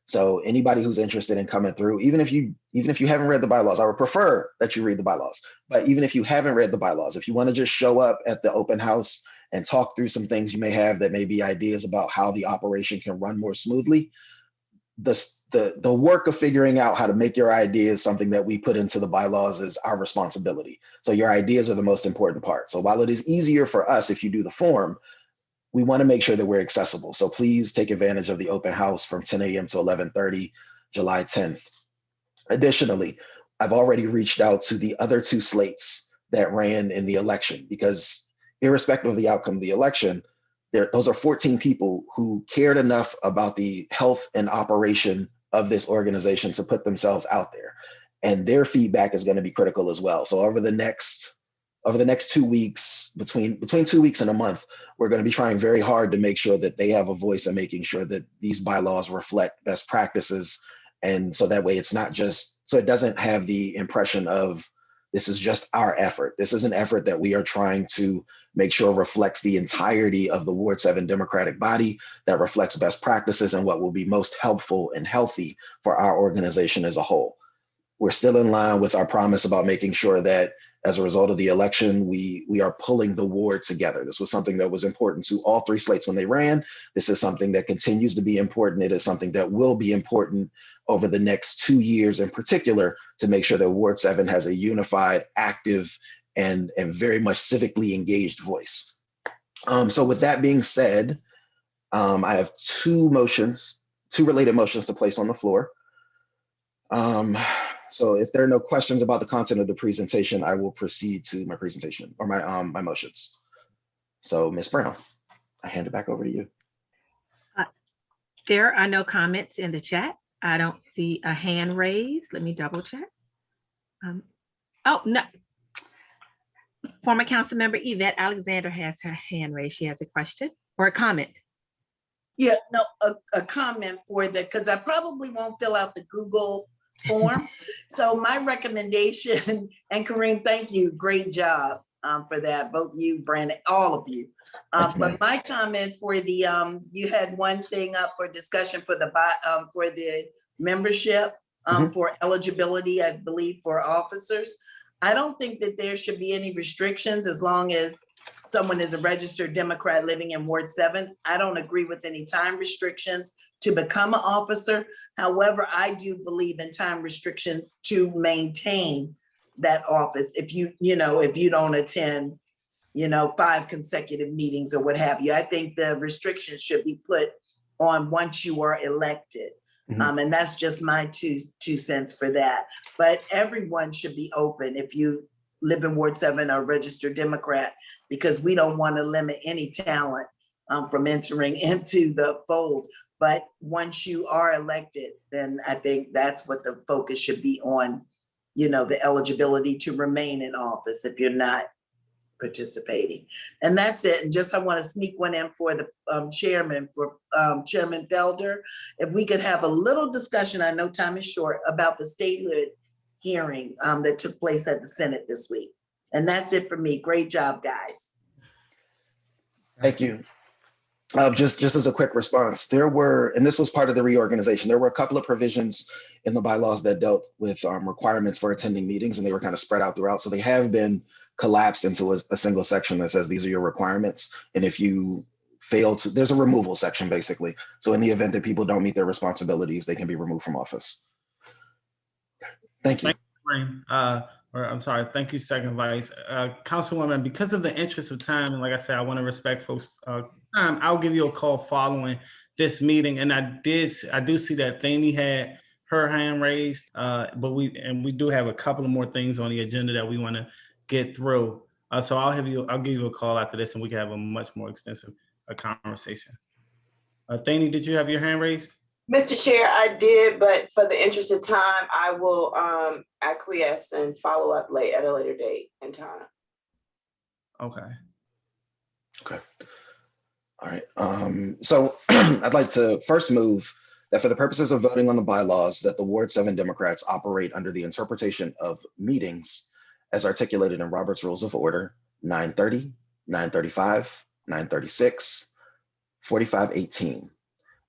So anybody who's interested in coming through, even if you haven't read the bylaws, I would prefer that you read the bylaws. But even if you haven't read the bylaws, if you want to just show up at the open house and talk through some things you may have that may be ideas about how the operation can run more smoothly, the work of figuring out how to make your ideas something that we put into the bylaws is our responsibility. So your ideas are the most important part. So while it is easier for us if you do the form, we want to make sure that we're accessible. So please take advantage of the open house from 10 a.m. to 11:30, July 10th. Additionally, I've already reached out to the other two slates that ran in the election, because irrespective of the outcome of the election, those are 14 people who cared enough about the health and operation of this organization to put themselves out there. And their feedback is going to be critical as well. So over the next 2 weeks, between 2 weeks and a month, we're going to be trying very hard to make sure that they have a voice and making sure that these bylaws reflect best practices. And so that way it's not just, so it doesn't have the impression of this is just our effort. This is an effort that we are trying to make sure reflects the entirety of the Ward 7 Democratic body, that reflects best practices and what will be most helpful and healthy for our organization as a whole. We're still in line with our promise about making sure that as a result of the election, we are pulling the ward together. This was something that was important to all three slates when they ran. This is something that continues to be important. It is something that will be important over the next 2 years in particular, to make sure that Ward 7 has a unified, active, and very much civically engaged voice. So with that being said, I have two related motions to place on the floor. So if there are no questions about the content of the presentation, I will proceed to my presentation or my motions. So Ms. Brown, I hand it back over to you. There are no comments in the chat. I don't see a hand raised. Let me double check. Oh, no. Former council member Yvette Alexander has her hand raised. She has a question or a comment. Yeah, no, a comment for the, because I probably won't fill out the Google form. So my recommendation, and Kareem, thank you, great job for that, both you, Brandon, all of you. But my comment for the, you had one thing up for discussion for the membership for eligibility, I believe, for officers. I don't think that there should be any restrictions as long as someone is a registered Democrat living in Ward 7. I don't agree with any time restrictions to become an officer. However, I do believe in time restrictions to maintain that office. If you don't attend, 5 consecutive meetings or what have you, I think the restrictions should be put on once you are elected. And that's just my two cents for that. But everyone should be open if you live in Ward 7 or registered Democrat, because we don't want to limit any talent from entering into the fold. But once you are elected, then I think that's what the focus should be on, the eligibility to remain in office if you're not participating. And that's it. And just I want to sneak one in for the chairman, for Chairman Felder. If we could have a little discussion, I know time is short, about the statehood hearing that took place at the Senate this week. And that's it for me. Great job, guys. Thank you. Just as a quick response, there were, and this was part of the reorganization, there were a couple of provisions in the bylaws that dealt with requirements for attending meetings, and they were kind of spread out throughout. So they have been collapsed into a single section that says these are your requirements. And if you fail to, there's a removal section basically. So in the event that people don't meet their responsibilities, they can be removed from office. Thank you. Thank you, Second Vice. Councilwoman, because of the interest of time, and like I said, I want to respect folks' time, I'll give you a call following this meeting. And I do see that Thanie had her hand raised, but we do have a couple of more things on the agenda that we want to get through. So I'll give you a call after this, and we can have a much more extensive conversation. Thanie, did you have your hand raised? Mr. Chair, I did, but for the interest of time, I will acquiesce and follow up at a later date and time. Okay. Okay. All right, so I'd like to first move that for the purposes of voting on the bylaws, that the Ward 7 Democrats operate under the interpretation of meetings as articulated in Robert's Rules of Order 930, 935, 936, 4518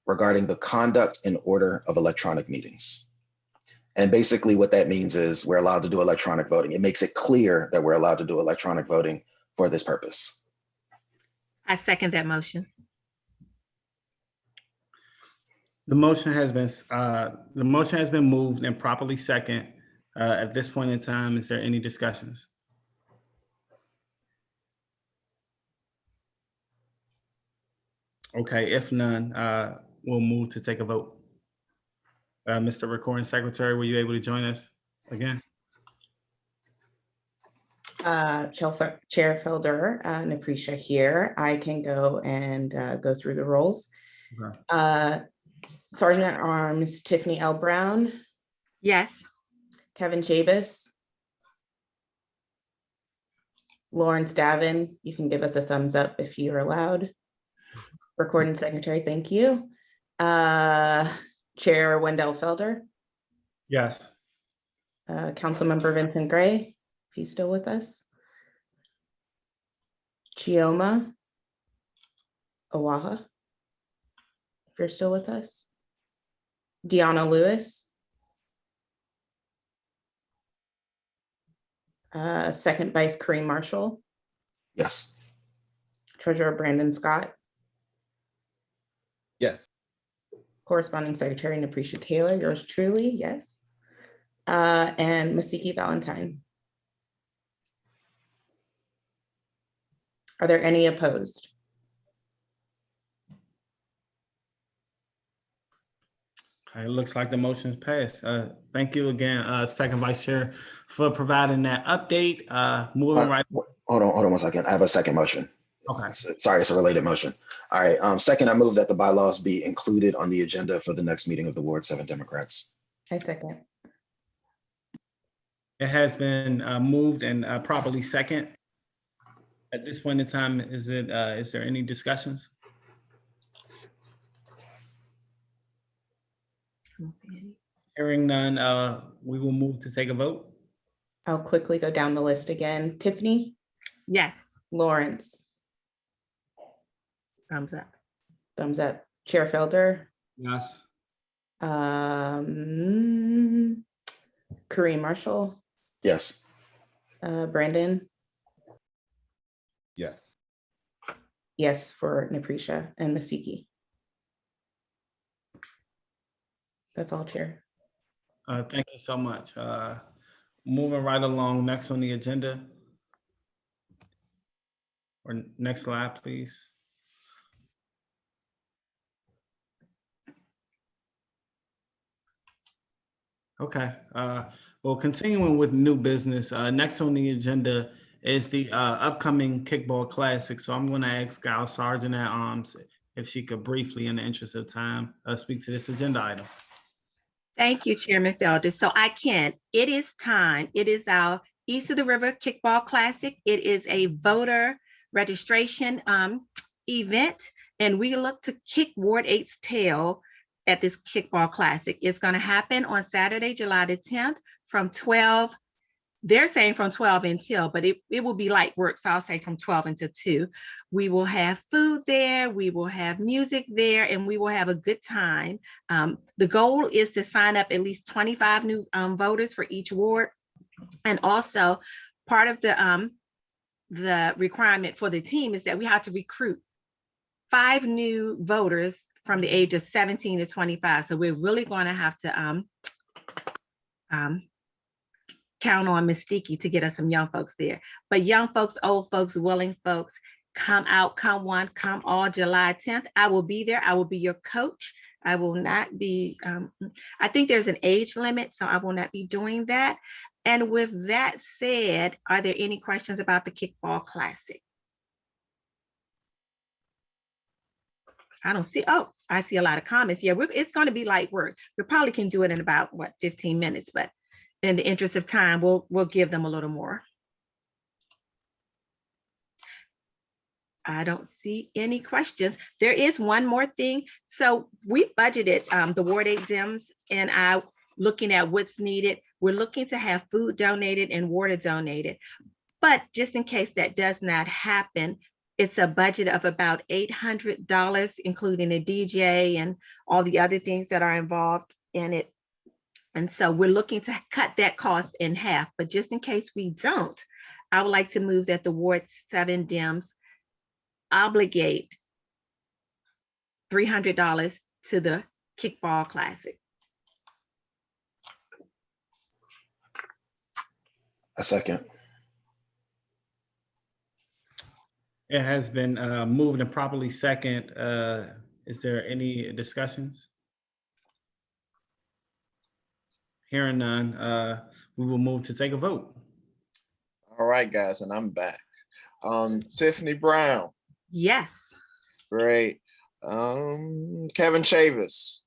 regarding the conduct and order of electronic meetings. And basically what that means is we're allowed to do electronic voting. It makes it clear that we're allowed to do electronic voting for this purpose. I second that motion. The motion has been moved and properly second. At this point in time, is there any discussions? Okay, if none, we'll move to take a vote. Mr. Recording Secretary, were you able to join us again? Chair Felder and Aprecia here. I can go and go through the roles. Okay. Sergeant at Arms Tiffany L. Brown, Yes. Kevin Chavis, Lawrence Davin, you can give us a thumbs up if you're allowed. Recording Secretary, thank you. Chair Wendell Felder. Yes. Councilmember Vincent Gray, if he's still with us. Chioma Oaha, if you're still with us. Deanna Lewis. Second Vice Kareem Marshall. Yes. Treasurer Brandon Scott. Yes. Corresponding Secretary Naprecia Taylor, yours truly, yes. And Masiki Valentine. Are there any opposed? Okay, it looks like the motion is passed. Thank you again, Second Vice Chair, for providing that update. Moving right. Hold on 1 second. I have a second motion. Okay. Sorry, it's a related motion. All right, second, I move that the bylaws be included on the agenda for the next meeting of the Ward 7 Democrats. I second. It has been moved and properly second. At this point in time, is there any discussions? Hearing none, we will move to take a vote. I'll quickly go down the list again. Tiffany? Yes. Lawrence? Thumbs up. Thumbs up. Chair Felder? Yes. Kareem Marshall? Yes. Brandon? Yes. Yes for Naprecia and Masiki. That's all, Chair. Thank you so much. Moving right along, next on the agenda. Or next slide, please. Okay, well, continuing with new business, next on the agenda is the upcoming Kickball Classic. So I'm gonna ask our Sergeant at Arms if she could briefly, in the interest of time, speak to this agenda item. Thank you, Chairman Felder. So I can. It is time. It is our East of the River Kickball Classic. It is a voter registration event, and we look to kick Ward 8's tail at this Kickball Classic. It's going to happen on Saturday, July the 10th from 12. They're saying from 12 until, but it will be light work. So I'll say from 12 until 2. We will have food there, we will have music there, and we will have a good time. The goal is to sign up at least 25 new voters for each ward. And also part of the requirement for the team is that we have to recruit 5 new voters from the age of 17 to 25. So we're really going to have to count on Ms. Sticky to get us some young folks there. But young folks, old folks, willing folks, come out, come one, come all July 10th. I will be there. I will be your coach. I will not be, I think there's an age limit, so I will not be doing that. And with that said, are there any questions about the Kickball Classic? I don't see, oh, I see a lot of comments. Yeah, it's going to be light work. We probably can do it in about, 15 minutes, but in the interest of time, we'll give them a little more. I don't see any questions. There is one more thing. So we budgeted the Ward 8 Dems and I looking at what's needed. We're looking to have food donated and water donated. But just in case that does not happen, it's a budget of about $800, including a DJ and all the other things that are involved in it. And so we're looking to cut that cost in half. But just in case we don't, I would like to move that the Ward 7 Dems obligate $300 to the Kickball Classic. A second. It has been moved and properly second. Is there any discussions? Hearing none, we will move to take a vote. All right, guys, and I'm back. Tiffany Brown, Yes. great. Kevin Chavis.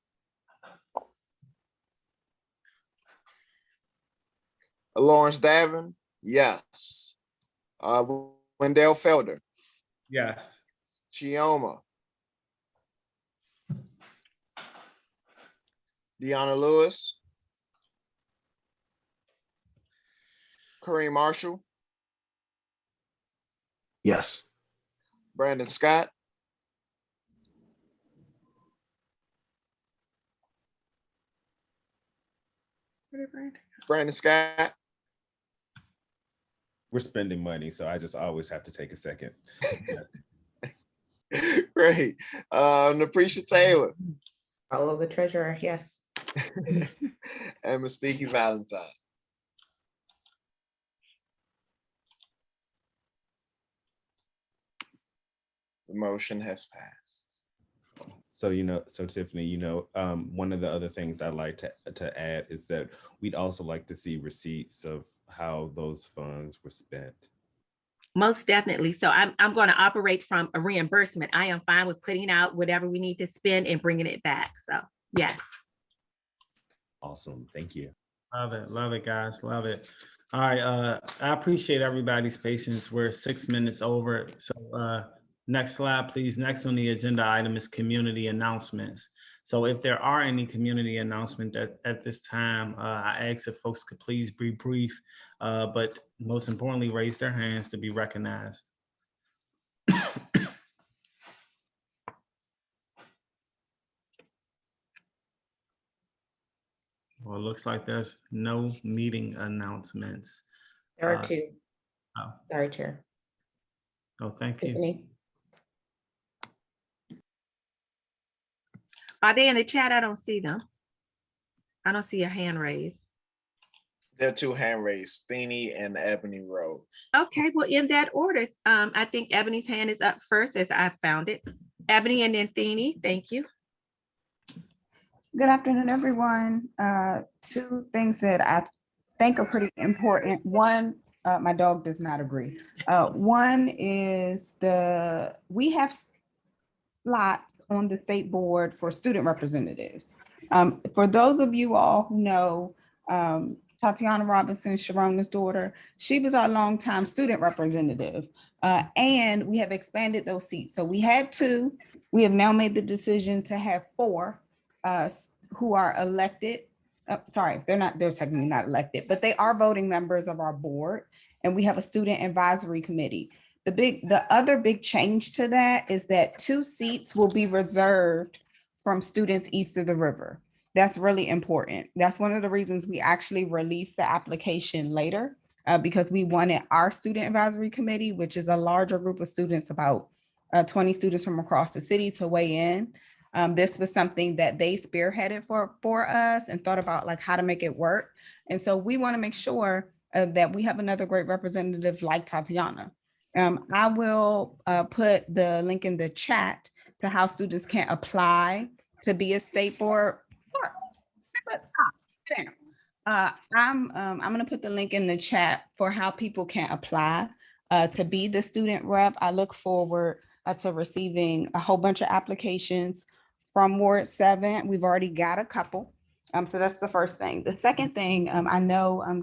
Lawrence Davin, yes. Wendell Felder, Yes. Chioma. Deanna Lewis. Kareem Marshall, Yes. Brandon Scott. Brandon Scott. We're spending money, so I just always have to take a second. Yes. Great. Napresha Taylor. Follow the treasurer, yes. And Mystique Valentine. The motion has passed. So, so Tiffany, one of the other things I'd like to add is that we'd also like to see receipts of how those funds were spent. Most definitely. So I'm going to operate from a reimbursement. I am fine with putting out whatever we need to spend and bringing it back. So yes. Awesome. Thank you. Love it, guys. Love it. All right. I appreciate everybody's patience. We're 6 minutes over. So next slide, please. Next on the agenda item is community announcements. So if there are any community announcements at this time, I ask if folks could please be brief, but most importantly, raise their hands to be recognized. Well, it looks like there's no meeting announcements. There are two. Oh. Sorry, Chair. Oh, thank you. Tiffany. Are they in the chat? I don't see them. I don't see a hand raised. There are two hand raised, Steenie and Ebony Rose. Okay, well, in that order, I think Ebony's hand is up first as I found it. Ebony and then Steenie, thank you. Good afternoon, everyone. Two things that I think are pretty important. One, my dog does not agree. One is we have slots on the state board for student representatives. For those of you all who know Tatiana Robinson, Sharona's daughter, she was our longtime student representative, and we have expanded those seats. So we had two. We have now made the decision to have four who are elected. Sorry, they're technically not elected, but they are voting members of our board, and we have a student advisory committee. The other big change to that is that 2 seats will be reserved from students east of the river. That's really important. That's one of the reasons we actually released the application later, because we wanted our student advisory committee, which is a larger group of students, about 20 students from across the city, to weigh in. This was something that they spearheaded for us and thought about like how to make it work. And so we want to make sure that we have another great representative like Tatiana. I will put the link in the chat to how students can apply to be a state board. I'm going to put the link in the chat for how people can apply to be the student rep. I look forward to receiving a whole bunch of applications from Ward 7. We've already got a couple. So that's the first thing. The second thing, I know former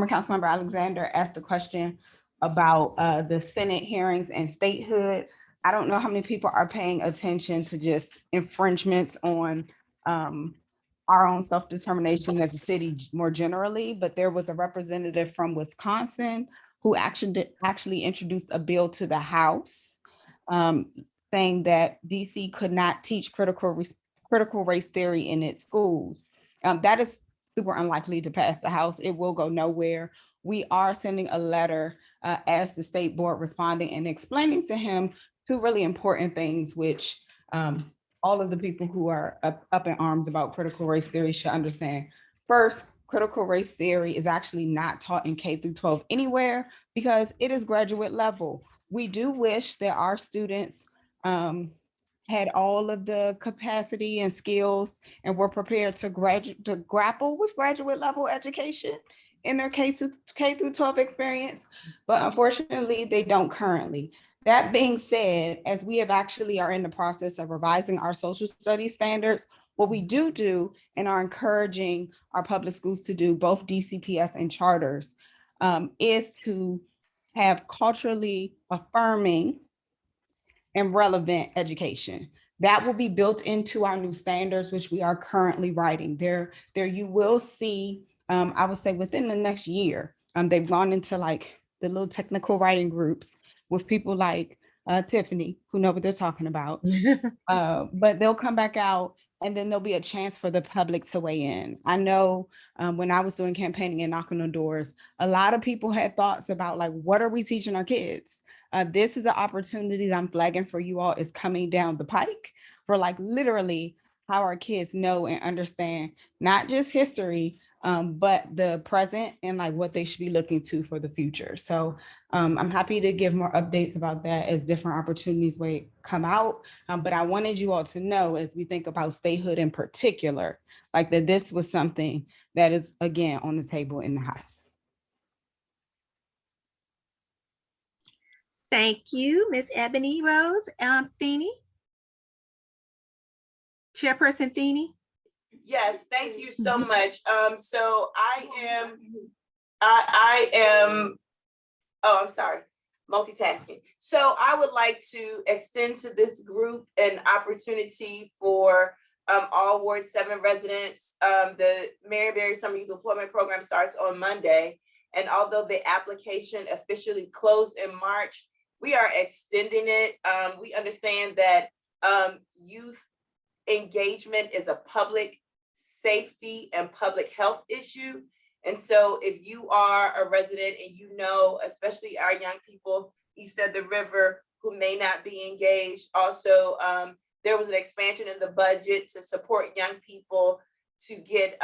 Councilmember Alexander asked the question, about the Senate hearings and statehood. I don't know how many people are paying attention to just infringements on our own self-determination as a city more generally, but there was a representative from Wisconsin who actually introduced a bill to the House saying that DC could not teach critical race theory in its schools. That is super unlikely to pass the House. It will go nowhere. We are sending a letter as the state board responding and explaining to him two really important things, which all of the people who are up in arms about critical race theory should understand. First, critical race theory is actually not taught in K through 12 anywhere because it is graduate level. We do wish that our students had all of the capacity and skills and were prepared to grapple with graduate level education in their K through 12 experience, but unfortunately they don't currently. That being said, as we have actually are in the process of revising our social studies standards, what we do and are encouraging our public schools to do, both DCPS and charters, is to have culturally affirming and relevant education. That will be built into our new standards, which we are currently writing. There you will see, I would say within the next year, they've gone into like the little technical writing groups with people like Tiffany, who know what they're talking about. But they'll come back out and then there'll be a chance for the public to weigh in. I know when I was doing campaigning and knocking on doors, a lot of people had thoughts about like, what are we teaching our kids? This is an opportunity that I'm flagging for you all is coming down the pike for like literally how our kids know and understand not just history, but the present and like what they should be looking to for the future. So I'm happy to give more updates about that as different opportunities may come out. But I wanted you all to know as we think about statehood in particular, like that this was something that is again on the table in the House. Thank you, Ms. Ebony Rose. Feeney? Chairperson Feeney? Yes, thank you so much. So I am, oh, I'm sorry, multitasking. So I would like to extend to this group an opportunity for all Ward 7 residents. The Maryberry Summer Youth Employment Program starts on Monday. And although the application officially closed in March, we are extending it. We understand that youth engagement is a public safety and public health issue. And so if you are a resident and you know, especially our young people east of the river who may not be engaged, also there was an expansion in the budget to support young people to get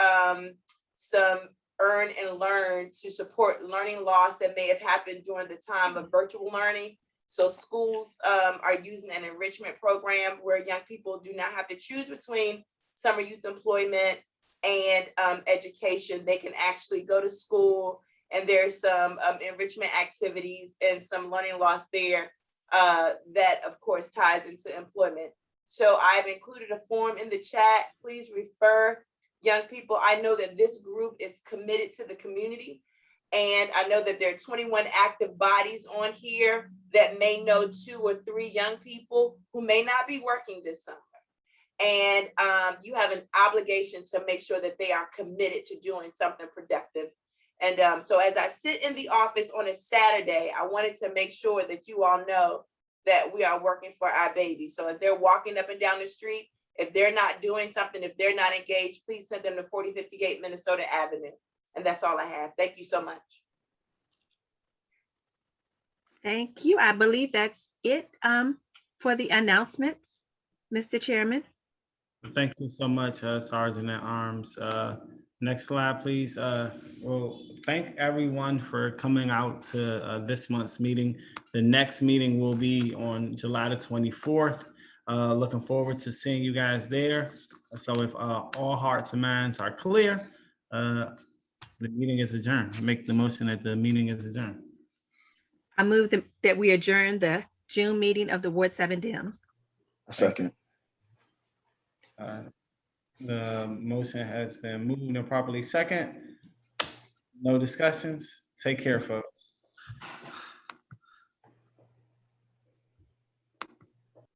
some earn and learn to support learning loss that may have happened during the time of virtual learning. So schools are using an enrichment program where young people do not have to choose between summer youth employment and education. They can actually go to school and there's some enrichment activities and some learning loss there that of course ties into employment. So I've included a form in the chat. Please refer young people. I know that this group is committed to the community. And I know that there are 21 active bodies on here that may know 2 or 3 young people who may not be working this summer. And you have an obligation to make sure that they are committed to doing something productive. And so as I sit in the office on a Saturday, I wanted to make sure that you all know that we are working for our babies. So as they're walking up and down the street, if they're not doing something, if they're not engaged, please send them to 4058 Minnesota Avenue. And that's all I have. Thank you so much. Thank you. I believe that's it for the announcements, Mr. Chairman. Thank you so much, Sergeant at Arms. Next slide, please. Well, thank everyone for coming out to this month's meeting. The next meeting will be on July the 24th. Looking forward to seeing you guys there. So if all hearts and minds are clear, the meeting is adjourned. Make the motion that the meeting is adjourned. I move that we adjourn the June meeting of the Ward 7 Dems. A second. The motion has been moved and properly second. No discussions. Take care, folks.